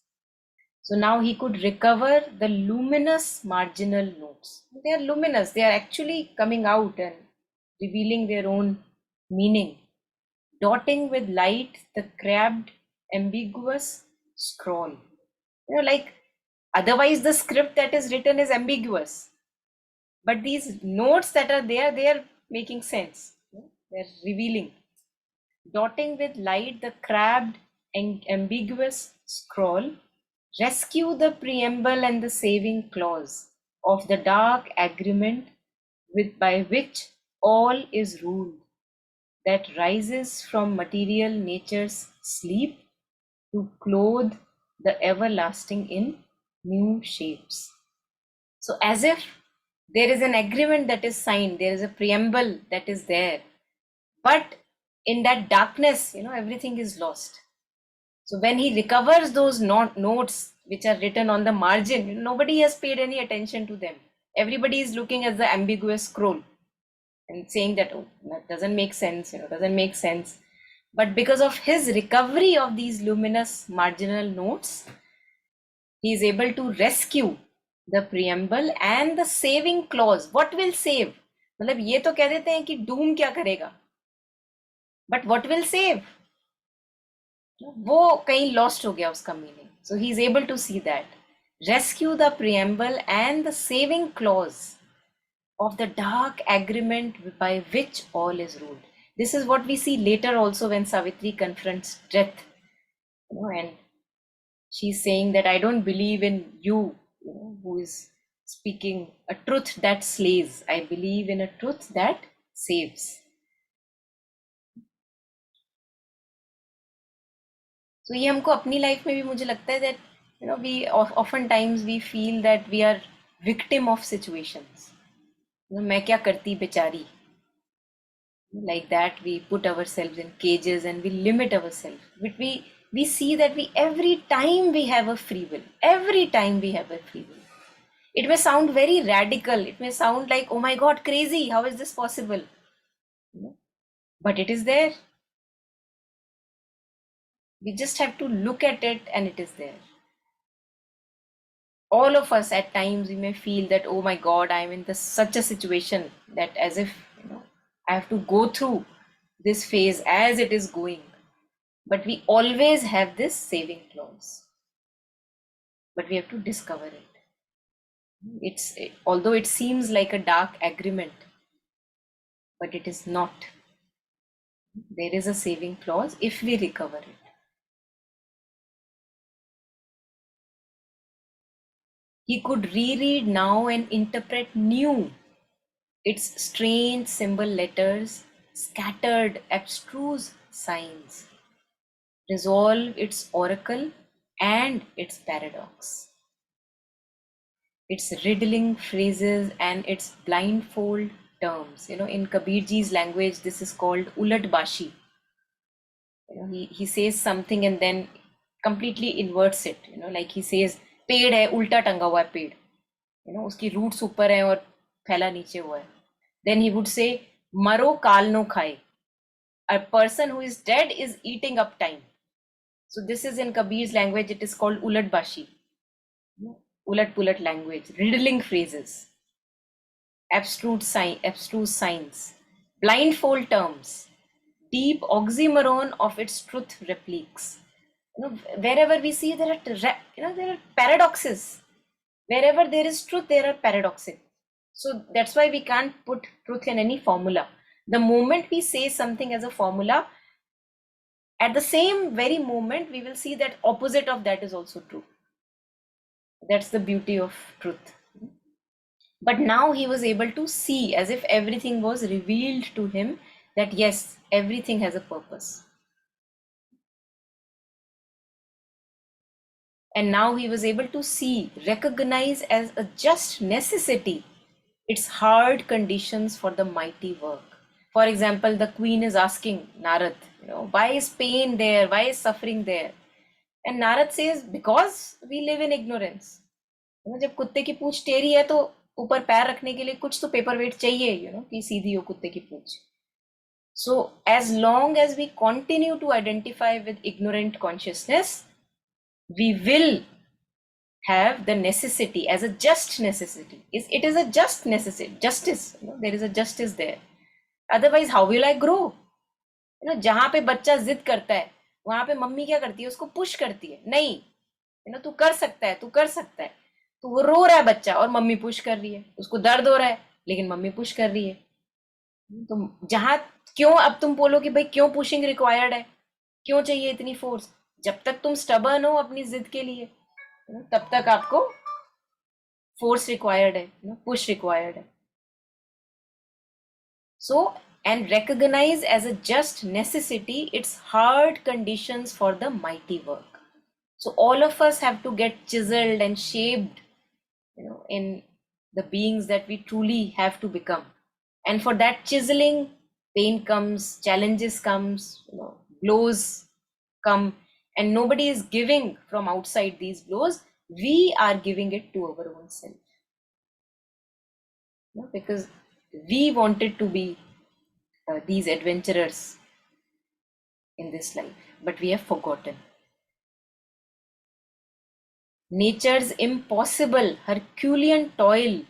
So now he could recover the luminous marginal notes. They are luminous, they are actually coming out and revealing their own meaning, dotting with light the crabbed, ambiguous scroll. Like otherwise the script that is written is ambiguous. But these notes that are there, they are making sense. They're revealing. Dotting with light the crabbed and ambiguous scroll, rescue the preamble and the saving clause of the dark agreement by which all is ruled, that rises from material nature's sleep to clothe the everlasting in new shapes. So as if there is an agreement that is signed, there is a preamble that is there, but in that darkness, everything is lost. So when he recovers those notes which are written on the margin, nobody has paid any attention to them. Everybody is looking at the ambiguous scroll and saying that, oh, that doesn't make sense, doesn't make sense. But because of his recovery of these luminous marginal notes, he is able to rescue the preamble and the saving clause. What will save? मतलब ये तो कह देते हैं कि doom क्या करेगा? but what will save? वो कहीं lost हो गया उसका meaning. So he is able to see that. Rescue the preamble and the saving clause of the dark agreement by which all is ruled. This is what we see later also when Savitri confronts death, and she's saying that I don't believe in you, who is speaking a truth that slays. I believe in a truth that saves. So ये हमको अपनी life में भी मुझे लगता है that we often times we feel that we are victim of situations. मैं क्या करती बेचारी. Like that we put ourselves in cages and we limit ourselves, but we see that every time we have a free will. Every time we have a free will. It may sound very radical, it may sound like, oh my god, crazy, how is this possible? But it is there. We just have to look at it and it is there. All of us at times we may feel that, oh my god, I'm in such a situation that as if I have to go through this phase as it is going. But we always have this saving clause. But we have to discover it. Although it seems like a dark agreement, but it is not. There is a saving clause if we recover it. He could reread now and interpret new its strange symbol letters, scattered abstruse signs, resolve its oracle and its paradox, its riddling phrases and its blindfold terms. In Kabirji's language, this is called ulat bashi. He says something and then completely inverts it. Like he says, पेड़ है उल्टा टंगा हुआ है पेड़. उसकी roots ऊपर है और फैला नीचे हुआ है. Then he would say, मरो काल नो खाए. A person who is dead is eating up time. So this is in Kabir's language, it is called ulat bashi. Ulat pulat language, riddling phrases, abstruse signs, blindfold terms, deep oxymoron of its truth repliques. Wherever we see there are paradoxes. Wherever there is truth, there are paradoxes. So that's why we can't put truth in any formula. The moment we say something as a formula, at the same very moment, we will see that opposite of that is also true. That's the beauty of truth. But now he was able to see, as if everything was revealed to him, that yes, everything has a purpose. And now he was able to see, recognize as a just necessity its hard conditions for the mighty work. For example, the queen is asking Narad, why is pain there? Why is suffering there? And Narad says, because we live in ignorance. जब कुत्ते की पूंछ टेढ़ी है तो ऊपर पैर रखने के लिए कुछ तो पेपर वेट चाहिए, कि सीधी हो कुत्ते की पूंछ. So as long as we continue to identify with ignorant consciousness, we will have the necessity as a just necessity. It is a just necessity, justice. There is a justice there. Otherwise, how will I grow? जहां पे बच्चा जिद करता है, वहां पे mummy क्या करती है? उसको पुश करती है, नहीं, तू कर सकता है, तू कर सकता है. तो वो रो रहा है बच्चा और मम्मी पुश कर रही है. उसको दर्द हो रहा है लेकिन मम्मी पुश कर रही है. तो जहां क्यों अब तुम बोलो कि भाई क्यों पुशिंग रिक्वायर्ड है, क्यों चाहिए इतनी फोर्स? जब तक तुम स्टबर्न हो अपनी जिद के लिए, तब तक आपको फोर्स रिक्वायर्ड है, पुश रिक्वायर्ड है. So, and recognize as a just necessity its hard conditions for the mighty work. So all of us have to get chiseled and shaped, in the beings that we truly have to become. And for that chiseling, pain comes, challenges comes, blows come, and nobody is giving from outside these blows. We are giving it to our own self. Because we wanted to be these adventurers in this life, but we have forgotten. Nature's impossible Herculean toil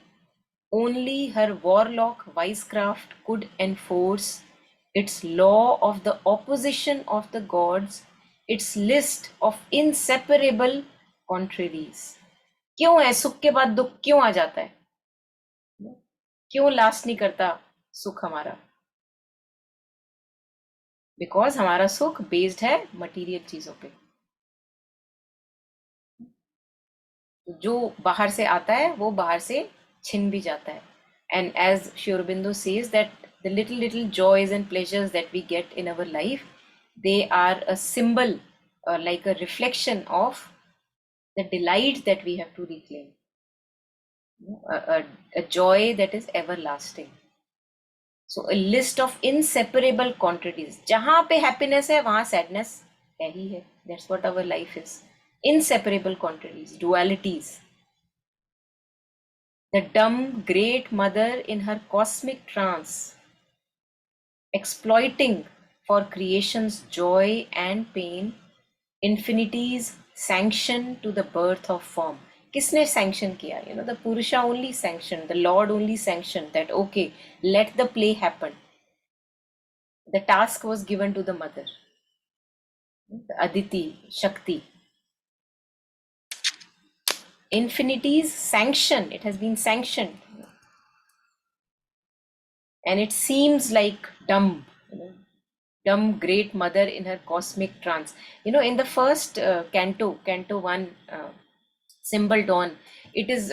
only her warlock wisecraft could enforce its law of the opposition of the gods, its list of inseparable contraries. क्यों है सुख के बाद दुख क्यों आ जाता है? क्यों लास्ट नहीं करता सुख हमारा? बिकॉज हमारा सुख बेस्ड है मटीरियल चीजों पे. जो बाहर से आता है वो बाहर से छिन भी जाता है. And as Sri Aurobindo says that the little joys and pleasures that we get in our life, they are a symbol, like a reflection of the delight that we have to reclaim, a joy that is everlasting. So a list of inseparable quantities. जहां पे happiness है वहां sadness है ही है. That's what our life is. Inseparable quantities, dualities. The dumb great mother in her cosmic trance, exploiting for creation's joy and pain, infinity's sanction to the birth of form. किसने sanction किया? The Purusha only sanctioned, the Lord only sanctioned that, okay, let the play happen. The task was given to the mother, the Aditi, Shakti. Infinity's sanction, it has been sanctioned. And it seems like dumb, dumb great mother in her cosmic trance. In the first canto 1, symbol dawn, it is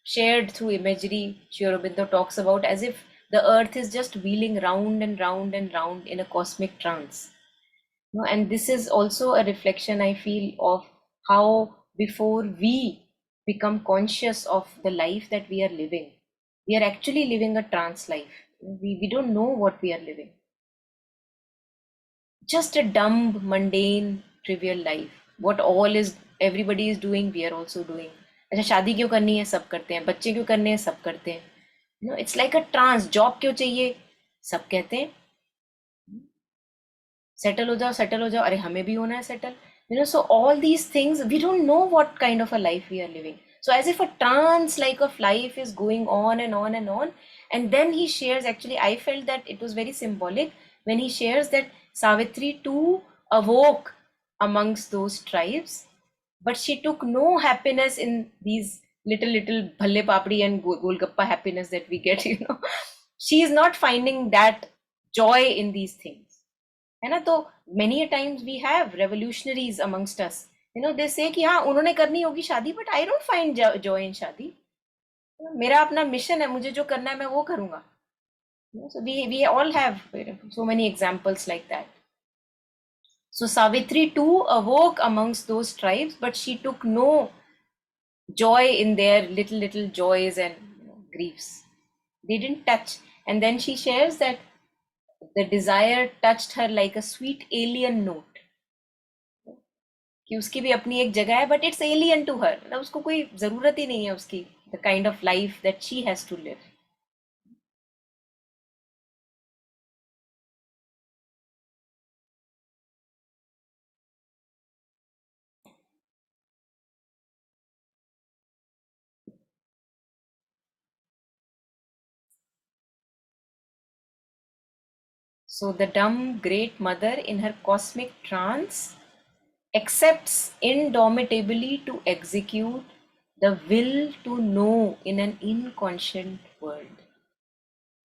shared through imagery. Sri Aurobindo talks about as if the earth is just wheeling round and round and round in a cosmic trance. And this is also a reflection, I feel, of how before we become conscious of the life that we are living, we are actually living a trance life. We don't know what we are living. Just a dumb, mundane, trivial life. What everybody is doing, we are also doing. अच्छा शादी क्यों करनी है? सब करते हैं. बच्चे क्यों करने हैं? सब करते हैं. It's like a trance. Job क्यों चाहिए? सब कहते हैं. Settle हो जाओ. अरे हमें भी होना है settle. So all these things, we don't know what kind of a life we are living. So as if a trance like of life is going on and on and on. And then he shares, actually, I felt that it was very symbolic when he shares that Savitri too awoke amongst those tribes, but she took no happiness in these little bhalle papdi and golgappa happiness that we get. She is not finding that joy in these things. है ना? तो many a times we have revolutionaries amongst us. They say कि हाँ उन्होंने करनी होगी शादी, but I don't find joy in शादी. मेरा अपना मिशन है, मुझे जो करना है मैं वो करूँगा. So we all have so many examples like that. So Savitri too awoke amongst those tribes, but she took no joy in their little joys and griefs. They didn't touch. And then she shares that the desire touched her like a sweet alien note. कि उसकी भी अपनी एक जगह है, but it's alien to her. मतलब उसको कोई जरूरत ही नहीं है उसकी, the kind of life that she has to live. So the dumb great mother in her cosmic trance accepts indomitably to execute the will to know in an inconscient world,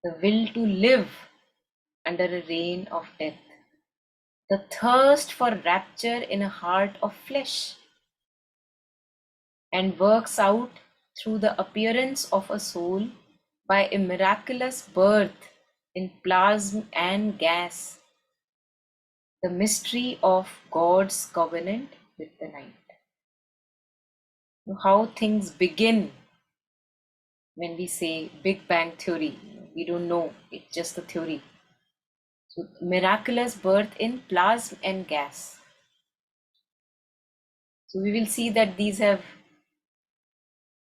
the will to live under a reign of death, the thirst for rapture in a heart of flesh, and works out through the appearance of a soul by a miraculous birth in plasm and gas, the mystery of God's covenant with the night. How things begin when we say Big Bang Theory. We don't know, it's just a theory. So miraculous birth in plasm and gas. So we will see that these have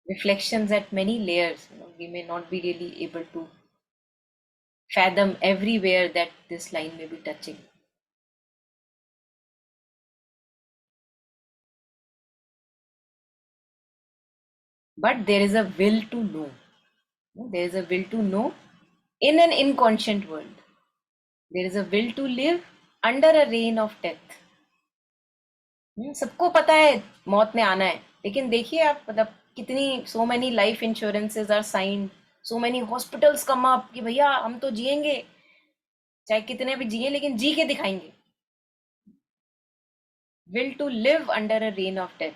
reflections at many layers. We may not be really able to fathom everywhere that this line may be touching. But there is a will to know. There is a will to know in an inconscient world. There is a will to live under a reign of death. सबको पता है मौत ने आना है, लेकिन देखिए आप मतलब कितनी so many life insurances are signed, so many hospitals come up कि भैया हम तो जिएंगे, चाहे कितने भी जिए लेकिन जी के दिखाएंगे. Will to live under a reign of death.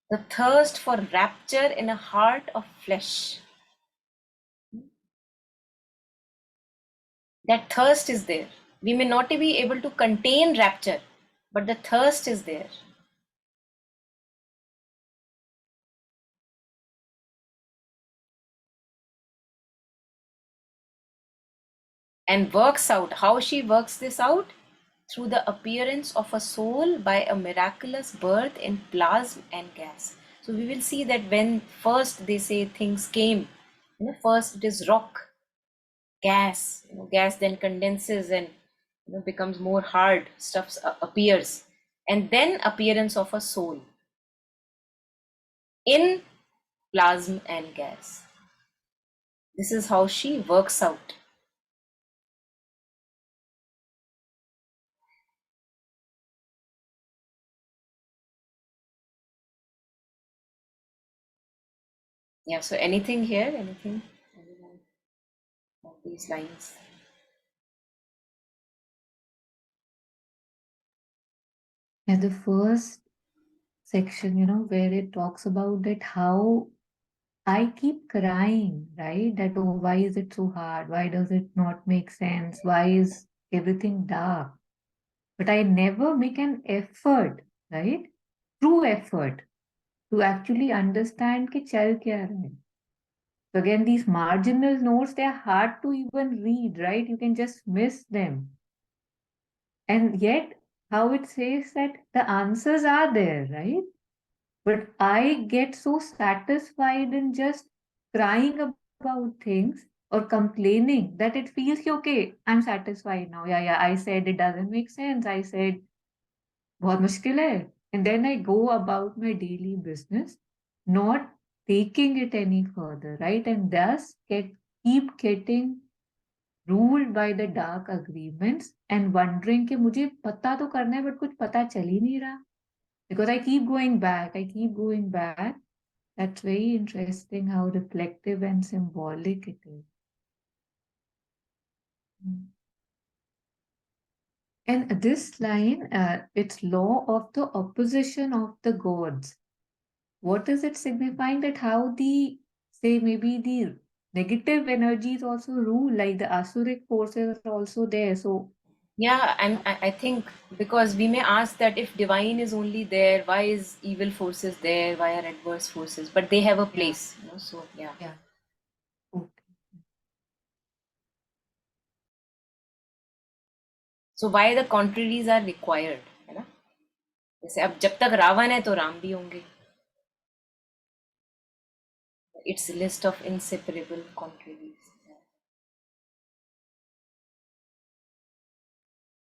The thirst for rapture in a heart of flesh. That thirst is there. We may not be able to contain rapture, but the thirst is there. And works out. How she works this out? Through the appearance of a soul by a miraculous birth in plasma and gas. So we will see that when first they say things came, first it is rock, gas, gas then condenses and becomes more hard, stuff appears, and then appearance of a soul in plasma and gas. This is how she works out. Yeah, so anything here, anything of these lines? And the first section, where it talks about that how I keep crying, right? That, oh, why is it so hard? Why does it not make sense? Why is everything dark? But I never make an effort, right? True effort to actually understand कि चल क्या रहा है. So again, these marginal notes, they are hard to even read, right? You can just miss them. And yet, how it says that the answers are there, right? But I get so satisfied in just crying about things or complaining that it feels okay, I'm satisfied now. Yeah, I said it doesn't make sense. I said, बहुत मुश्किल है. And then I go about my daily business, not taking it any further, right? And thus keep getting ruled by the dark agreements and wondering कि मुझे पता तो करना है but कुछ पता चल ही नहीं रहा. Because I keep going back. That's very interesting how reflective and symbolic it is. And this line, it's law of the opposition of the gods. What is it signifying? That how say maybe the negative energies also rule, like the asuric forces are also there. So Yeah, I think because we may ask that if divine is only there, why is evil forces there? Why are adverse forces? But they have a place, so yeah. yeah. Okay. So why the contraries are required, है ना? जैसे अब जब तक रावण है तो राम भी होंगे. It's a list of inseparable contraries.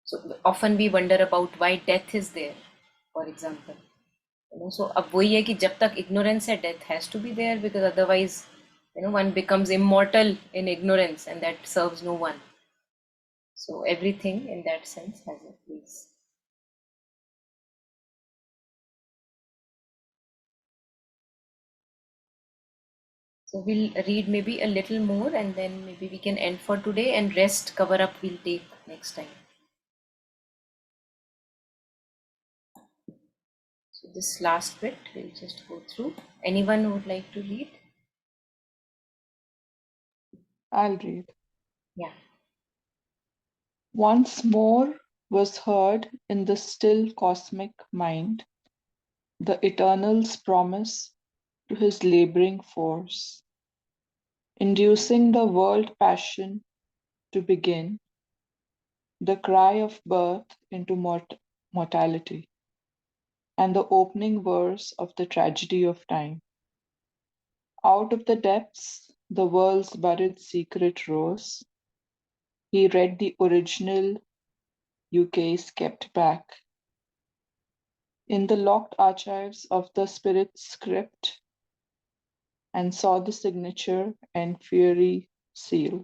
So often we wonder about why death is there, for example. So अब वही है कि जब तक ignorance है, death has to be there, because otherwise one becomes immortal in ignorance and that serves no one. So everything in that sense has a place. So we'll read maybe a little more and then maybe we can end for today, and rest cover up we'll take next time. So this last bit we'll just go through. Anyone who would like to read? I'll read. Yeah. Once more was heard in the still cosmic mind the Eternal's promise to his laboring force, inducing the world passion to begin, the cry of birth into mortality, and the opening verse of the tragedy of time. Out of the depths the world's buried secret rose. He read the original UK's kept back in the locked archives of the spirit script and saw the signature and fiery seal.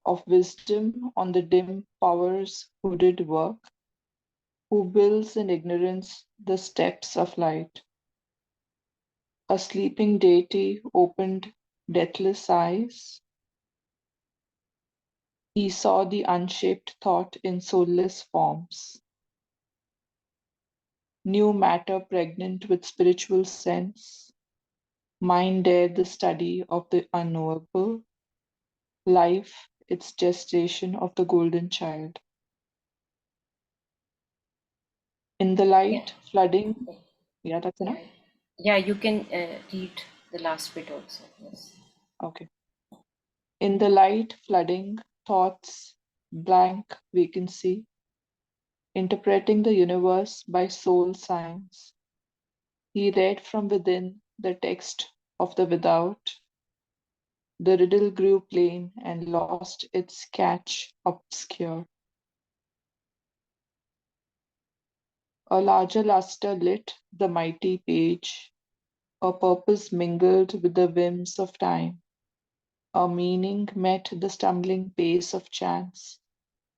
of wisdom on the dim powers who did work, who builds in ignorance the steps of light. A sleeping deity opened deathless eyes. He saw the unshaped thought in soulless forms. New matter pregnant with spiritual sense. Mind dared the study of the unknowable. Life, its gestation of the golden child. In the Yeah. light flooding, yeah, that's enough. Yeah, you can read the last bit also. Yes. Okay. In the light flooding, thoughts, blank vacancy, interpreting the universe by soul science. He read from within the text of the without. The riddle grew plain and lost its catch obscure. A larger luster lit the mighty page. A purpose mingled with the whims of time. A meaning met the stumbling pace of chance,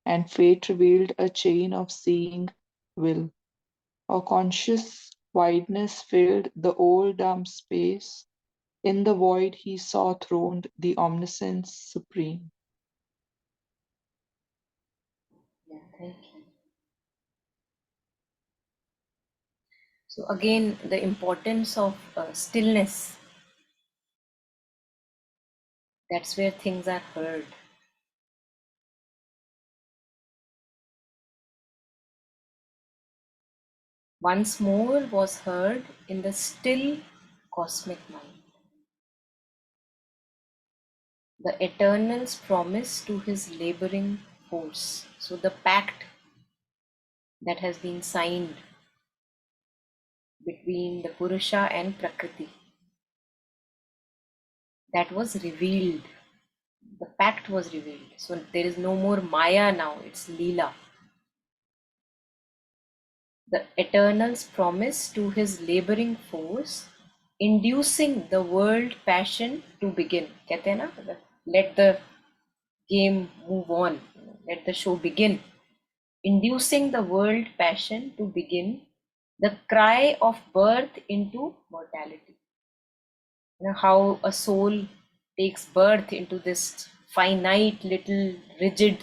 and fate revealed a chain of seeing will. A conscious wideness filled the old dumb space. In the void he saw throned the omniscience supreme. Yeah, thank you. So again, the importance of stillness. That's where things are heard. Once more was heard in the still cosmic mind. The Eternal's promise to his laboring force. So the pact that has been signed between the Purusha and Prakriti, that was revealed. The pact was revealed. So there is no more Maya now, it's Leela. The Eternal's promise to his laboring force, inducing the world passion to begin. कहते हैं ना, let the game move on, let the show begin. Inducing the world passion to begin, the cry of birth into mortality. You know, how a soul takes birth into this finite little rigid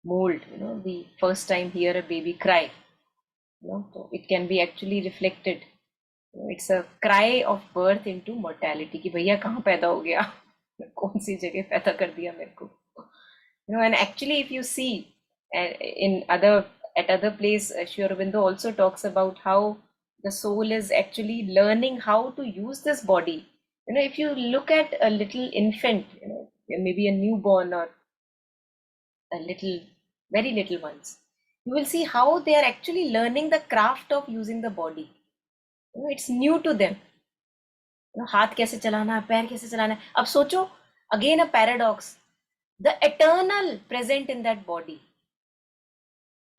mold. You know, the first time hear a baby cry, you know, so it can be actually reflected. You know, it's a cry of birth into mortality कि भैया कहाँ पैदा हो गया, कौन सी जगह पैदा कर दिया मेरे को. You know, and actually if you see in other at other place, Sri Aurobindo also talks about how the soul is actually learning how to use this body. You know, if you look at a little infant, you know, maybe a newborn or a little, very little ones, you will see how they are actually learning the craft of using the body. You know, it's new to them. You know, हाथ कैसे चलाना है, पैर कैसे चलाना है. अब सोचो, again a paradox, the eternal present in that body,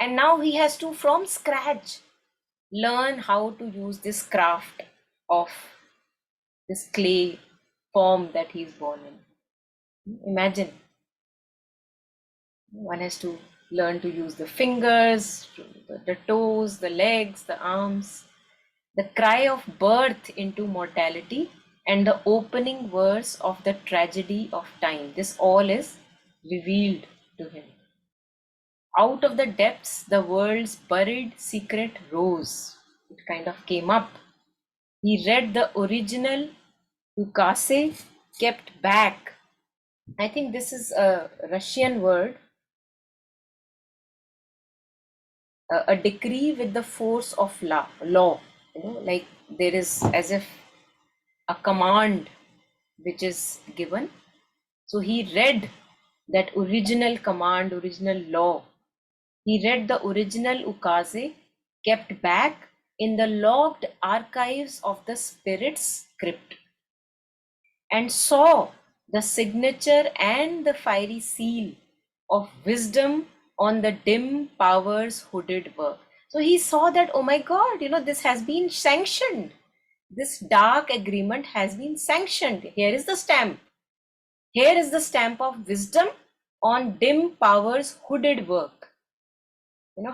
and now he has to from scratch learn how to use this craft of this clay form that he's born in. Imagine, one has to learn to use the fingers, the toes, the legs, the arms. The cry of birth into mortality and the opening verse of the tragedy of time. This all is revealed to him. Out of the depths, the world's buried secret rose. It kind of came up. He read the original ukase, kept back. I think this is a Russian word. A decree with the force of law. You know, like there is as if a command which is given. So he read that original command, original law. He read the original ukase, kept back in the logged archives of the spirit's script, and saw the signature and the fiery seal of wisdom on the dim power's hooded work. So he saw that, oh my God, you know, this has been sanctioned. This dark agreement has been sanctioned. Here is the stamp. Here is the stamp of wisdom on dim power's hooded work.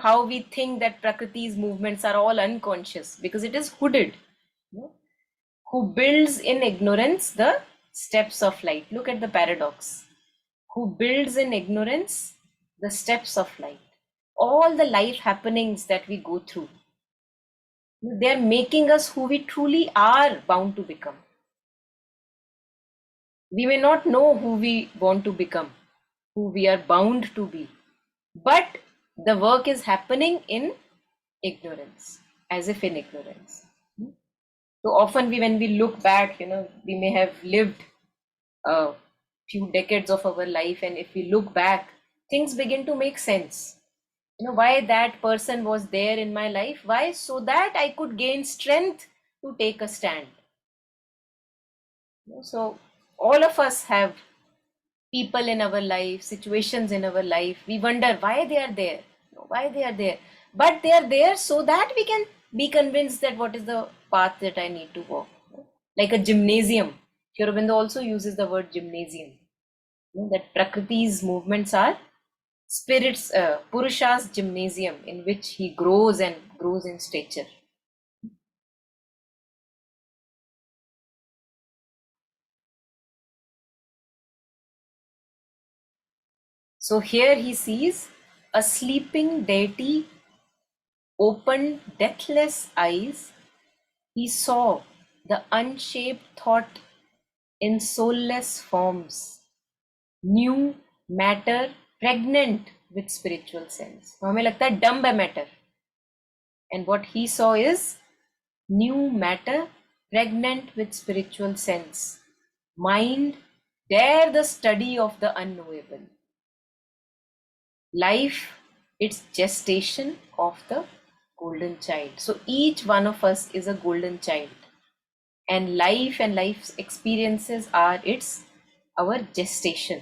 How we think that Prakriti's movements are all unconscious because it is hooded. Who builds in ignorance the steps of light. Look at the paradox. Who builds in ignorance the steps of light. All the life happenings that we go through, they're making us who we truly are bound to become. We may not know who we want to become, who we are bound to be, but the work is happening in ignorance, as if in ignorance. So often when we look back, we may have lived a few decades of our life, and if we look back, things begin to make sense. Why that person was there in my life. Why? So that I could gain strength to take a stand. So all of us have people in our life, situations in our life. We wonder why they are there, why they are there. But they are there so that we can be convinced that what is the path that I need to walk. Like a gymnasium. Sri Aurobindo also uses the word gymnasium. That Prakriti's movements are spirit's, Purusha's gymnasium in which he grows and grows in stature. So here he sees a sleeping deity opened deathless eyes. He saw the unshaped thought in soulless forms, new matter pregnant with spiritual sense. हमें लगता है dumb है matter. And what he saw is new matter pregnant with spiritual sense. Mind, dare the study of the unknowable. Life, its gestation of the golden child. So each one of us is a golden child, and life's experiences are our gestation.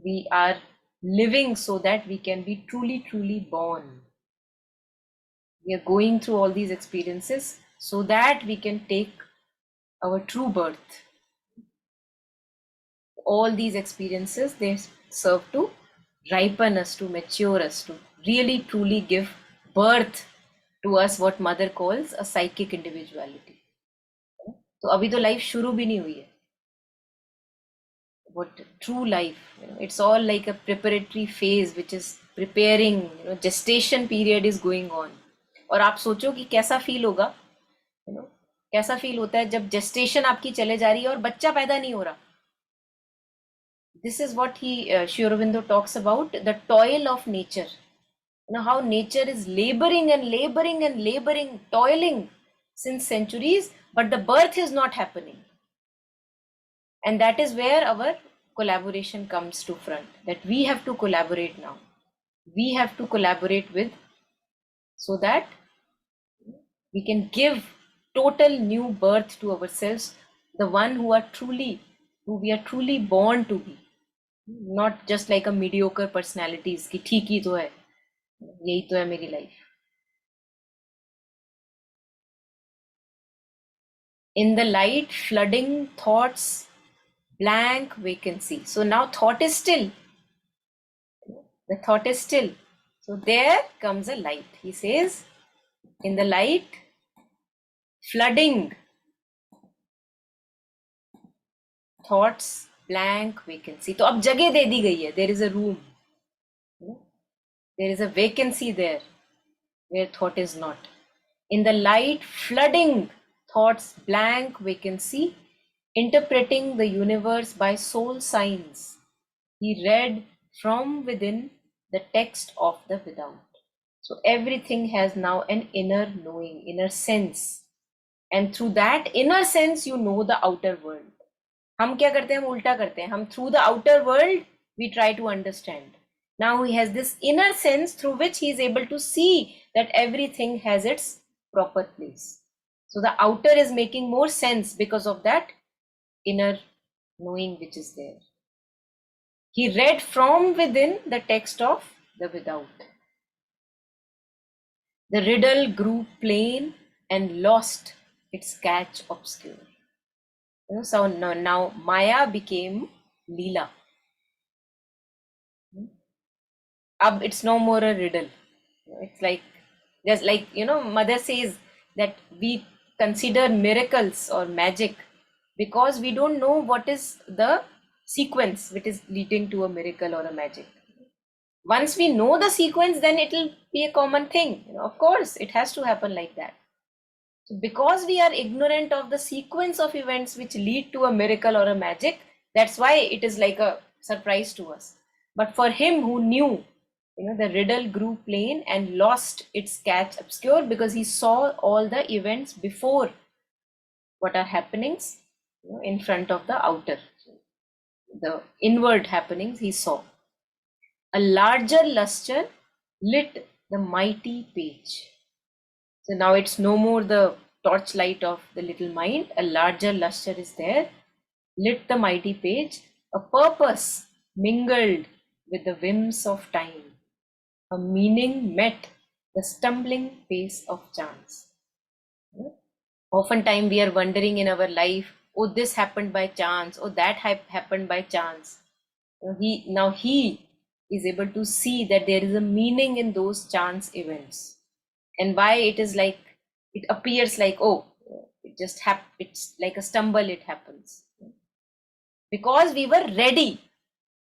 We are living so that we can be truly born. We are going through all these experiences so that we can take our true birth. All these experiences, they serve to ripen us, to mature us, to really truly give birth to us, what mother calls a psychic individuality. तो अभी तो life शुरू भी नहीं हुई है. What true life, it's all like a preparatory phase which is preparing, gestation period is going on. और आप सोचो कि कैसा फील होगा, कैसा फील होता है जब gestation आपकी चले जा रही है और बच्चा पैदा नहीं हो रहा. This is what Sri Aurobindo talks about, the toil of nature. How nature is laboring and laboring and laboring, toiling since centuries, but the birth is not happening. And that is where our collaboration comes to front, that we have to collaborate now. We have to collaborate with, so that we can give total new birth to ourselves, the one who we are truly born to be. Not just like a mediocre personalities कि ठीक ही तो है, यही तो है मेरी life. In the light, flooding thoughts, blank vacancy. So now thought is still. The thought is still. So there comes a light. He says, in the light, flooding thoughts, blank vacancy. तो अब जगह दे दी गई है. There is a room. There is a vacancy there where thought is not. In the light, flooding thoughts, blank vacancy, interpreting the universe by soul signs. He read from within the text of the without. So everything has now an inner knowing, inner sense. And through that inner sense, you know the outer world. हम क्या करते हैं, हम उल्टा करते हैं. हम through the outer world, we try to understand. Now he has this inner sense through which he is able to see that everything has its proper place. So the outer is making more sense because of that inner knowing which is there. He read from within the text of the without. The riddle grew plain and lost its catch obscure. So now Maya became Leela. it's no more a riddle. It's like, just like, mother says that we consider miracles or magic because we don't know what is the sequence which is leading to a miracle or a magic. Once we know the sequence, then it'll be a common thing. Of course, it has to happen like that. So because we are ignorant of the sequence of events which lead to a miracle or a magic, that's why it is like a surprise to us. But for him who knew, the riddle grew plain and lost its catch obscure, because he saw all the events before what are happenings, in front of the outer. The inward happenings he saw. A larger luster lit the mighty page. So now it's no more the torchlight of the little mind. A larger luster is there, lit the mighty page. A purpose mingled with the whims of time. A meaning met the stumbling pace of chance. Oftentimes we are wondering in our life, oh, this happened by chance, oh, that happened by chance. He is able to see that there is a meaning in those chance events, and why it is like, it appears like, oh, it's like a stumble, it happens because we were ready.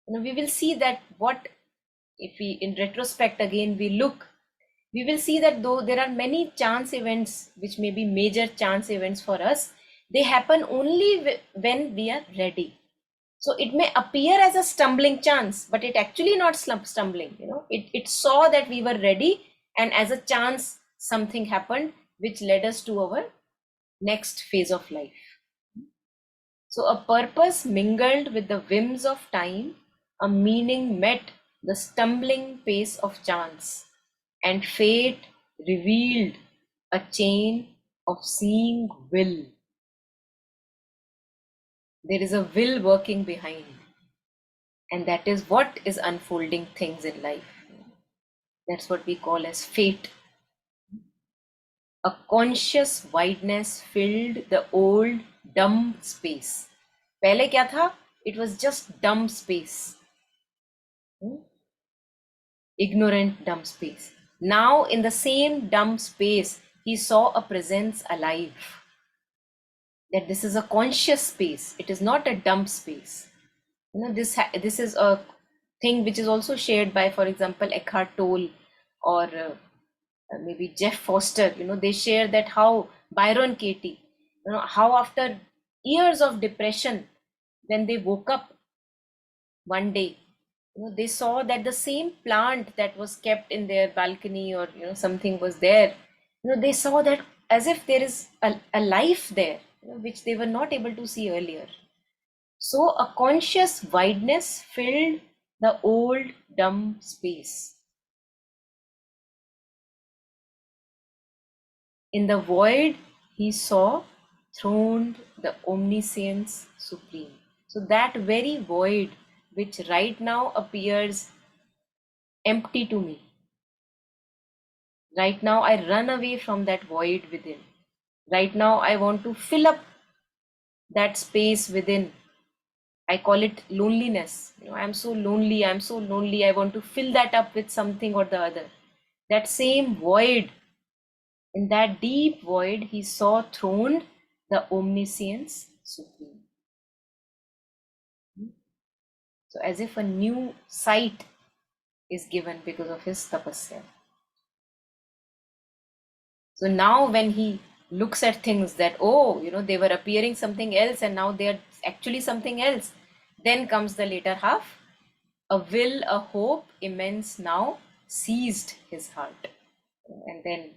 We will see that, what if we, in retrospect again, we look, we will see that though there are many chance events which may be major chance events for us, they happen only when we are ready. So it may appear as a stumbling chance, but it actually not stumbling. It saw that we were ready, and as a chance, something happened which led us to our next phase of life. So a purpose mingled with the whims of time, a meaning met the stumbling pace of chance, and fate revealed a chain of seeing will. There is a will working behind, and that is what is unfolding things in life. That's what we call as fate. A conscious wideness filled the old dumb space. पहले क्या था? It was just dumb space. Ignorant dumb space. Now in the same dumb space, he saw a presence alive. That this is a conscious space. It is not a dumb space. This is a thing which is also shared by, for example, Eckhart Tolle or maybe Jeff Foster. They share that how Byron Katie, how after years of depression, when they woke up one day, they saw that the same plant that was kept in their balcony, or something was there, they saw that as if there is a life there, which they were not able to see earlier. So a conscious wideness filled the old dumb space. In the void, he saw throned the omniscience supreme. So that very void, which right now appears empty to me, right now I run away from that void within. Right now I want to fill up that space within. I call it loneliness. I'm so lonely, I want to fill that up with something or the other. That same void, in that deep void, he saw throned the omniscience supreme. So as if a new sight is given because of his tapasya. So now when he looks at things that, oh, they were appearing something else and now they are actually something else, then comes the later half. A will, a hope immense now seized his heart. And then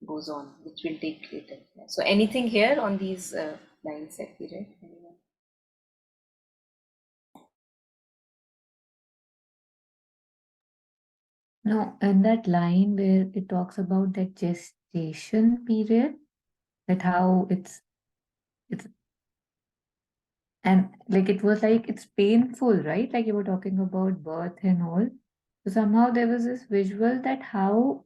goes on, which will take later. So anything here on these lines that we read? Anyone? No, and that line where it talks about that gestation period, that how it's and like it was like it's painful, right? Like you were talking about birth and all. So somehow there was this visual that how,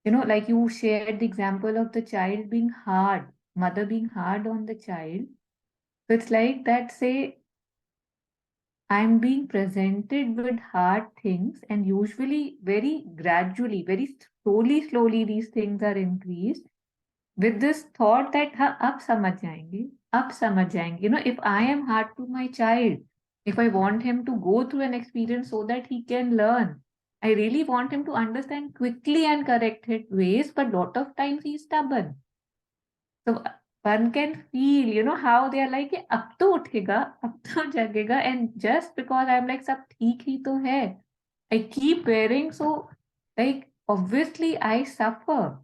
like you shared the example of the child being hard, mother being hard on the child. So it's like that, say, I'm being presented with hard things, and usually very gradually, very slowly, these things are increased with this thought that हाँ अब समझ जाएंगे, अब समझ जाएंगे. If I am hard to my child, if I want him to go through an experience so that he can learn, I really want him to understand quickly and correct his ways, but lot of times he's stubborn. So one can feel, how they are like, "ये अब तो उठेगा, अब तो जगेगा," and just because I'm like, सब ठीक ही तो है, I keep bearing, so like obviously I suffer.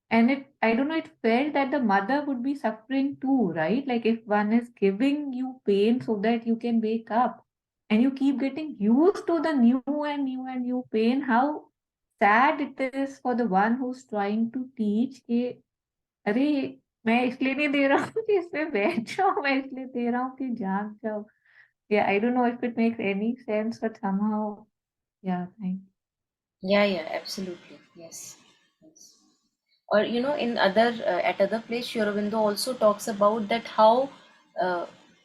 And I don't know, it felt that the mother would be suffering too, right? Like if one is giving you pain so that you can wake up, and you keep getting used to the new and new and new pain, how sad it is for the one who's trying to teach कि अरे मैं इसलिए नहीं दे रहा हूँ कि इसमें बैठ जाओ, मैं इसलिए दे रहा हूँ कि जाग जाओ. Yeah, I don't know if it makes any sense, but somehow, yeah, thank you. Yeah, absolutely. Yes. Or in other at other place, Sri Aurobindo also talks about that how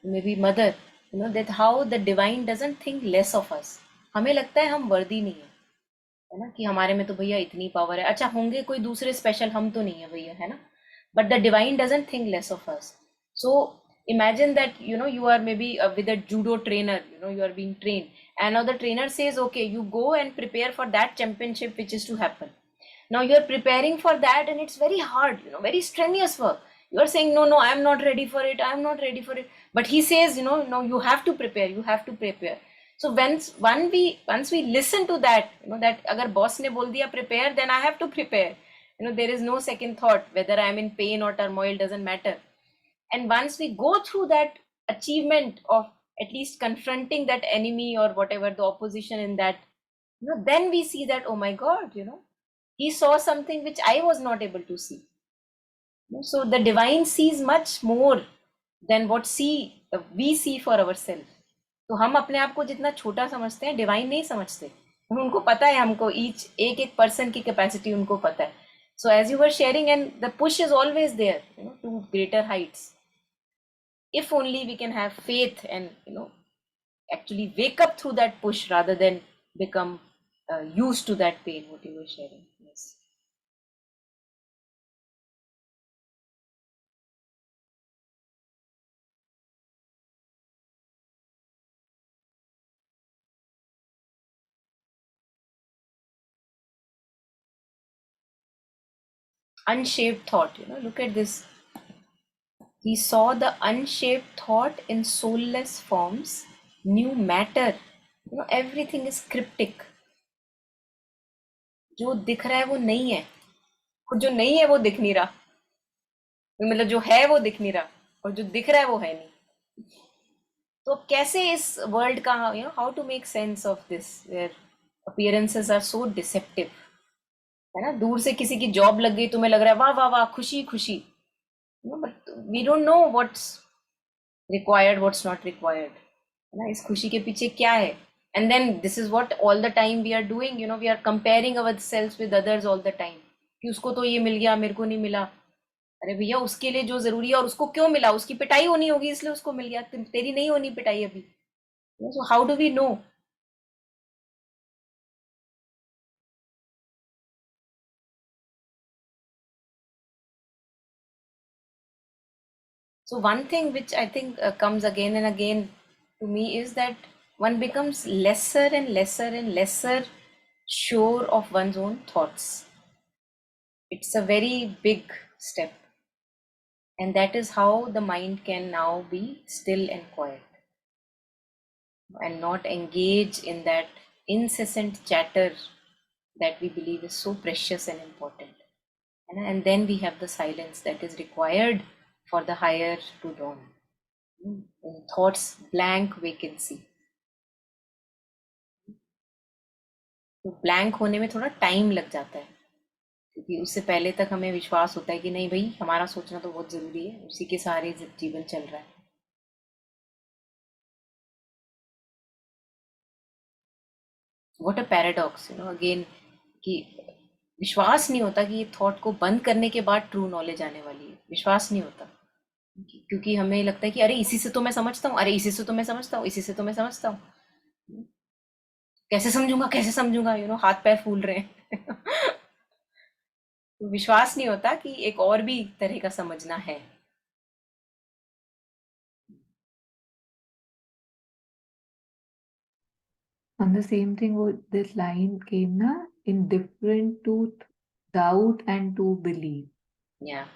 maybe mother, that how the divine doesn't think less of us. हमें लगता है हम वर्दी नहीं है ना, कि हमारे में तो भैया इतनी पावर है, अच्छा होंगे कोई दूसरे स्पेशल, हम तो नहीं है भैया, है ना. But the divine doesn't think less of us. So imagine that you are maybe with a judo trainer, you are being trained, and now the trainer says, okay, you go and prepare for that championship which is to happen. Now you are preparing for that, and it's very hard, very strenuous work. You are saying, no, I am not ready for it, I am not ready for it, but he says, no, you have to prepare, you have to prepare. So once we listen to that, that agar boss ne bol diya prepare, then I have to prepare. There is no second thought, whether I am in pain or turmoil, doesn't matter. And once we go through that achievement of at least confronting that enemy or whatever the opposition in that, then we see that, oh my God, he saw something which I was not able to see. So the divine sees much more than what we see for ourselves. तो हम अपने आप को जितना छोटा समझते हैं, divine नहीं समझते. उनको पता है, हमको एक पर्सन की कैपेसिटी उनको पता है. So as you were sharing, and the push is always there, to greater heights. If only we can have faith and actually wake up through that push rather than become used to that pain, what you were sharing. Yes. Unshaped thought, look at this. He saw the unshaped thought in soulless forms, new matter. Everything is cryptic. जो दिख रहा है वो नहीं है, और जो नहीं है वो दिख नहीं रहा. मतलब जो है वो दिख नहीं रहा, और जो दिख रहा है वो है नहीं. तो कैसे इस वर्ल्ड का, how to make sense of this where appearances are so deceptive, है ना. दूर से किसी की जॉब लग गई, तुम्हें लग रहा है वाह वाह वाह, खुशी खुशी. But we don't know what's required, what's not required, है ना. इस खुशी के पीछे क्या है. And then this is what all the time we are doing, we are comparing ourselves with others all the time, कि उसको तो ये मिल गया, मेरे को नहीं मिला. अरे भैया, उसके लिए जो जरूरी है, और उसको क्यों मिला, उसकी पिटाई होनी होगी इसलिए उसको मिल गया, तेरी नहीं होनी पिटाई अभी. So how do we know? So one thing which I think comes again and again to me is that one becomes lesser and lesser and lesser sure of one's own thoughts. It's a very big step. And that is how the mind can now be still and quiet and not engage in that incessant chatter that we believe is so precious and important. And then we have the silence that is required for the higher to dawn. In thoughts, blank vacancy. तो blank होने में थोड़ा time लग जाता है, क्योंकि उससे पहले तक हमें विश्वास होता है कि नहीं भाई, हमारा सोचना तो बहुत जरूरी है, उसी के सहारे जीवन चल रहा है. व्हाट अ पैराडॉक्स, अगेन, कि विश्वास नहीं होता कि ये थॉट को बंद करने के बाद ट्रू नॉलेज आने वाली है. विश्वास नहीं होता, क्योंकि हमें लगता है कि अरे इसी से तो मैं समझता हूँ, अरे इसी से तो मैं समझता हूँ, इसी से तो मैं समझता हूँ. कैसे समझूंगा, हाथ पैर फूल रहे हैं। विश्वास नहीं होता कि एक और भी तरह का समझना है। And the same thing with this line came na, indifferent to doubt and to believe. Yeah.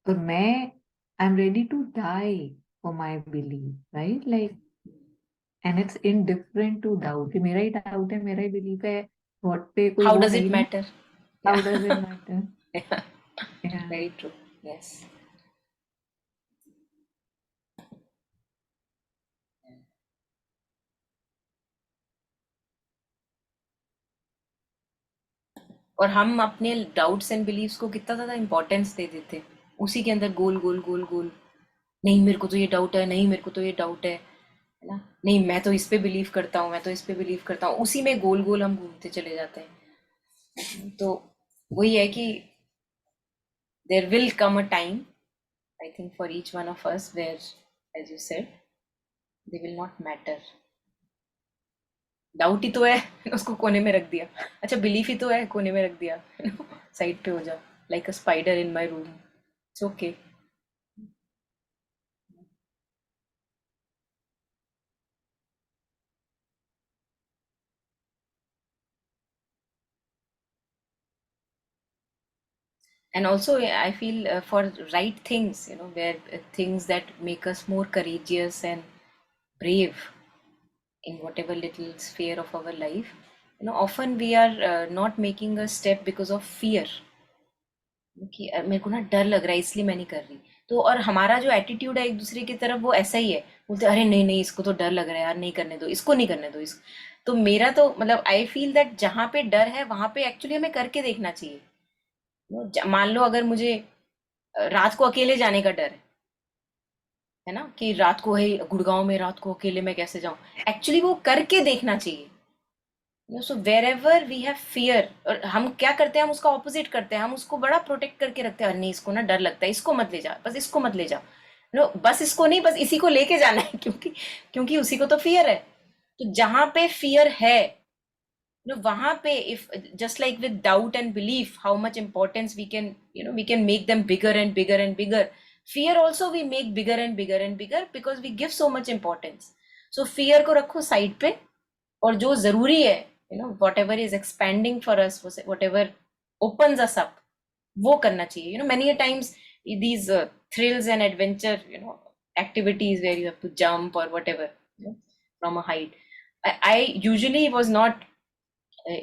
और मैं I'm ready to die for my belief, right? Like, and it's indifferent to doubt. कि मेरा ही doubt है, मेरा ही belief है, thought पे कोई How वो does है it ही नहीं. matter? How Yeah. does it matter? Yeah. Yeah. Very true. Yes. और हम अपने डाउट्स एंड बिलीव्स को कितना ज्यादा इंपॉर्टेंस दे देते हैं, उसी के अंदर गोल गोल गोल गोल। नहीं मेरे को तो ये डाउट है, नहीं मेरे को तो ये डाउट है ना, नहीं मैं तो इस पे बिलीव करता हूँ, मैं तो इस पे बिलीव करता हूँ, उसी में गोल गोल हम घूमते चले जाते हैं। तो वही है कि there will come a time, I think for each one of us, where as you said they will not matter. Doubt ही तो है, उसको कोने में रख दिया। अच्छा बिलीफ ही तो है, कोने में रख दिया, साइड पे हो जा, like a spider in my room, it's okay. And also I feel for right things, where things that make us more courageous and brave in whatever little sphere of our life, often we are not making a step because of fear, कि मेरे को ना डर लग रहा है इसलिए मैं नहीं कर रही। तो और हमारा जो एटीट्यूड है एक दूसरे की तरफ वो ऐसा ही है, बोलते अरे नहीं नहीं इसको तो डर लग रहा है यार, नहीं करने दो इसको, नहीं करने दो इसको। तो मेरा तो मतलब आई फील दैट जहाँ पे डर है वहां पे एक्चुअली हमें करके देखना चाहिए। मान लो अगर मुझे रात को अकेले जाने का डर है ना, कि रात को है गुड़गांव में, रात को अकेले मैं कैसे जाऊं, एक्चुअली वो करके देखना चाहिए। So wherever we have fear, और हम क्या करते हैं, हम उसका ऑपोजिट करते हैं, हम उसको बड़ा प्रोटेक्ट करके रखते हैं, नहीं इसको ना डर लगता है, इसको मत ले जा, बस इसको मत ले जा, बस इसको नहीं, बस इसी को लेके जाना है, क्योंकि क्योंकि उसी को तो फियर है। तो जहां पे फियर है, वहां पे if just like with doubt and belief how much importance we can make them bigger and bigger and bigger, fear also we make bigger and bigger and bigger because we give so much importance. So fear को रखो side पे, और जो जरूरी है, whatever is expanding for us, whatever opens us up, वो करना चाहिए। Many a times these thrills and adventure, activities where you have to jump or whatever, from a height. I usually was not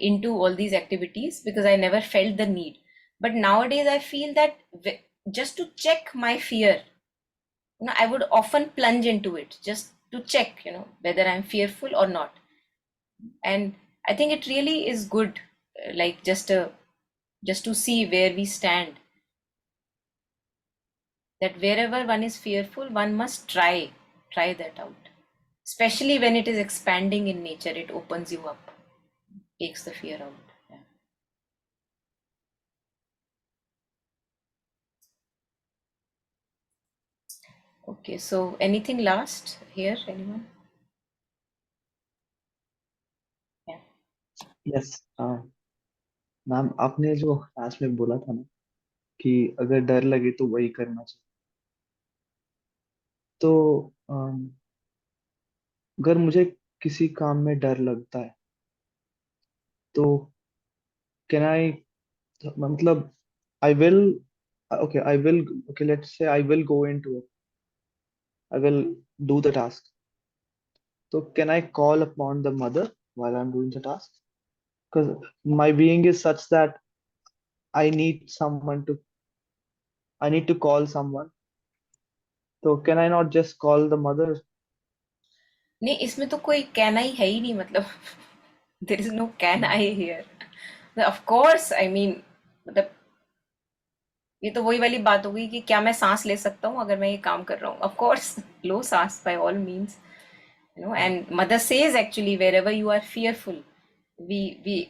into all these activities because I never felt the need. But nowadays I feel that just to check my fear, I would often plunge into it just to check, whether I'm fearful or not. And I think it really is good, like just to see where we stand, that wherever one is fearful one must try that out, especially when it is expanding in nature, it opens you up, takes the fear out. Yeah. Okay, so anything last here, anyone? Yeah. Yes ma'am, आपने जो last में बोला था ना कि अगर डर लगे तो वही करना चाहिए, तो अगर मुझे किसी काम में डर लगता है तो कैन आई, मतलब I will, okay, I will, okay, let's say I will go into it, I will do the task. So can I call upon the mother while I'm doing the task? Because my being is such that I need someone to, I need to call someone. So can I not just call the mother? नहीं, इसमें तो कोई कहना ही है ही नहीं, मतलब there is no can I hear, of course I mean, मतलब ये तो वही वाली बात हो गई कि क्या मैं सांस ले सकता हूँ अगर मैं ये काम कर रहा हूँ, ऑफ कोर्स लो सांस by all means, and mother says actually wherever you are fearful, we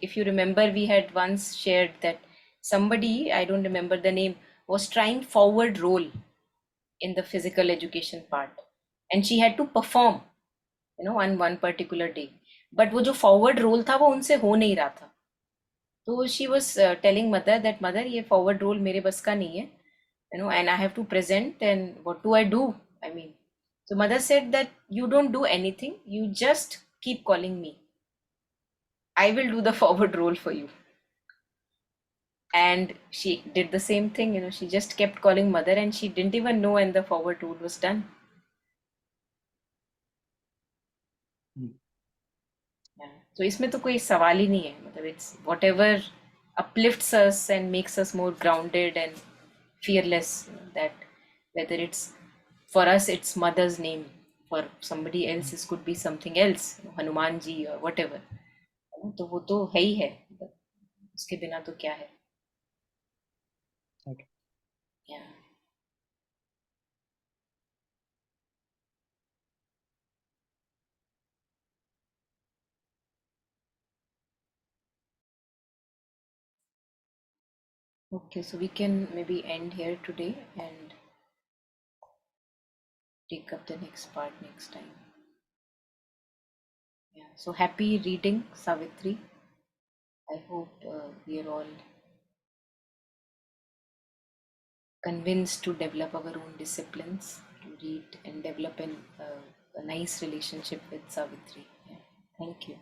if you remember we had once shared that somebody, I don't remember the name, was trying forward role in the physical education part, and she had to perform, on one particular day, but वो जो forward role था वो उनसे हो नहीं रहा था. तो she was telling mother that mother ये फॉरवर्ड रोल मेरे बस का नहीं है, and I have to present, and what do I do? I mean, so mother said that you don't do anything, you just keep calling me. I will do the forward role for you. And she did the same thing, she just kept calling mother and she didn't even know when the forward role was done. Yeah. So इसमें तो कोई सवाल ही नहीं है, मतलब it's whatever uplifts us and makes us more grounded and fearless, that whether it's for us it's mother's name, for somebody else it could be something else, Hanuman ji or whatever, तो वो तो है ही है, उसके बिना तो क्या है. Okay. Yeah. Okay, so we can maybe end here today and take up the next part next time. Yeah, so happy reading, Savitri. I hope we are all convinced to develop our own disciplines, to read and develop a nice relationship with Savitri. Yeah. Thank you.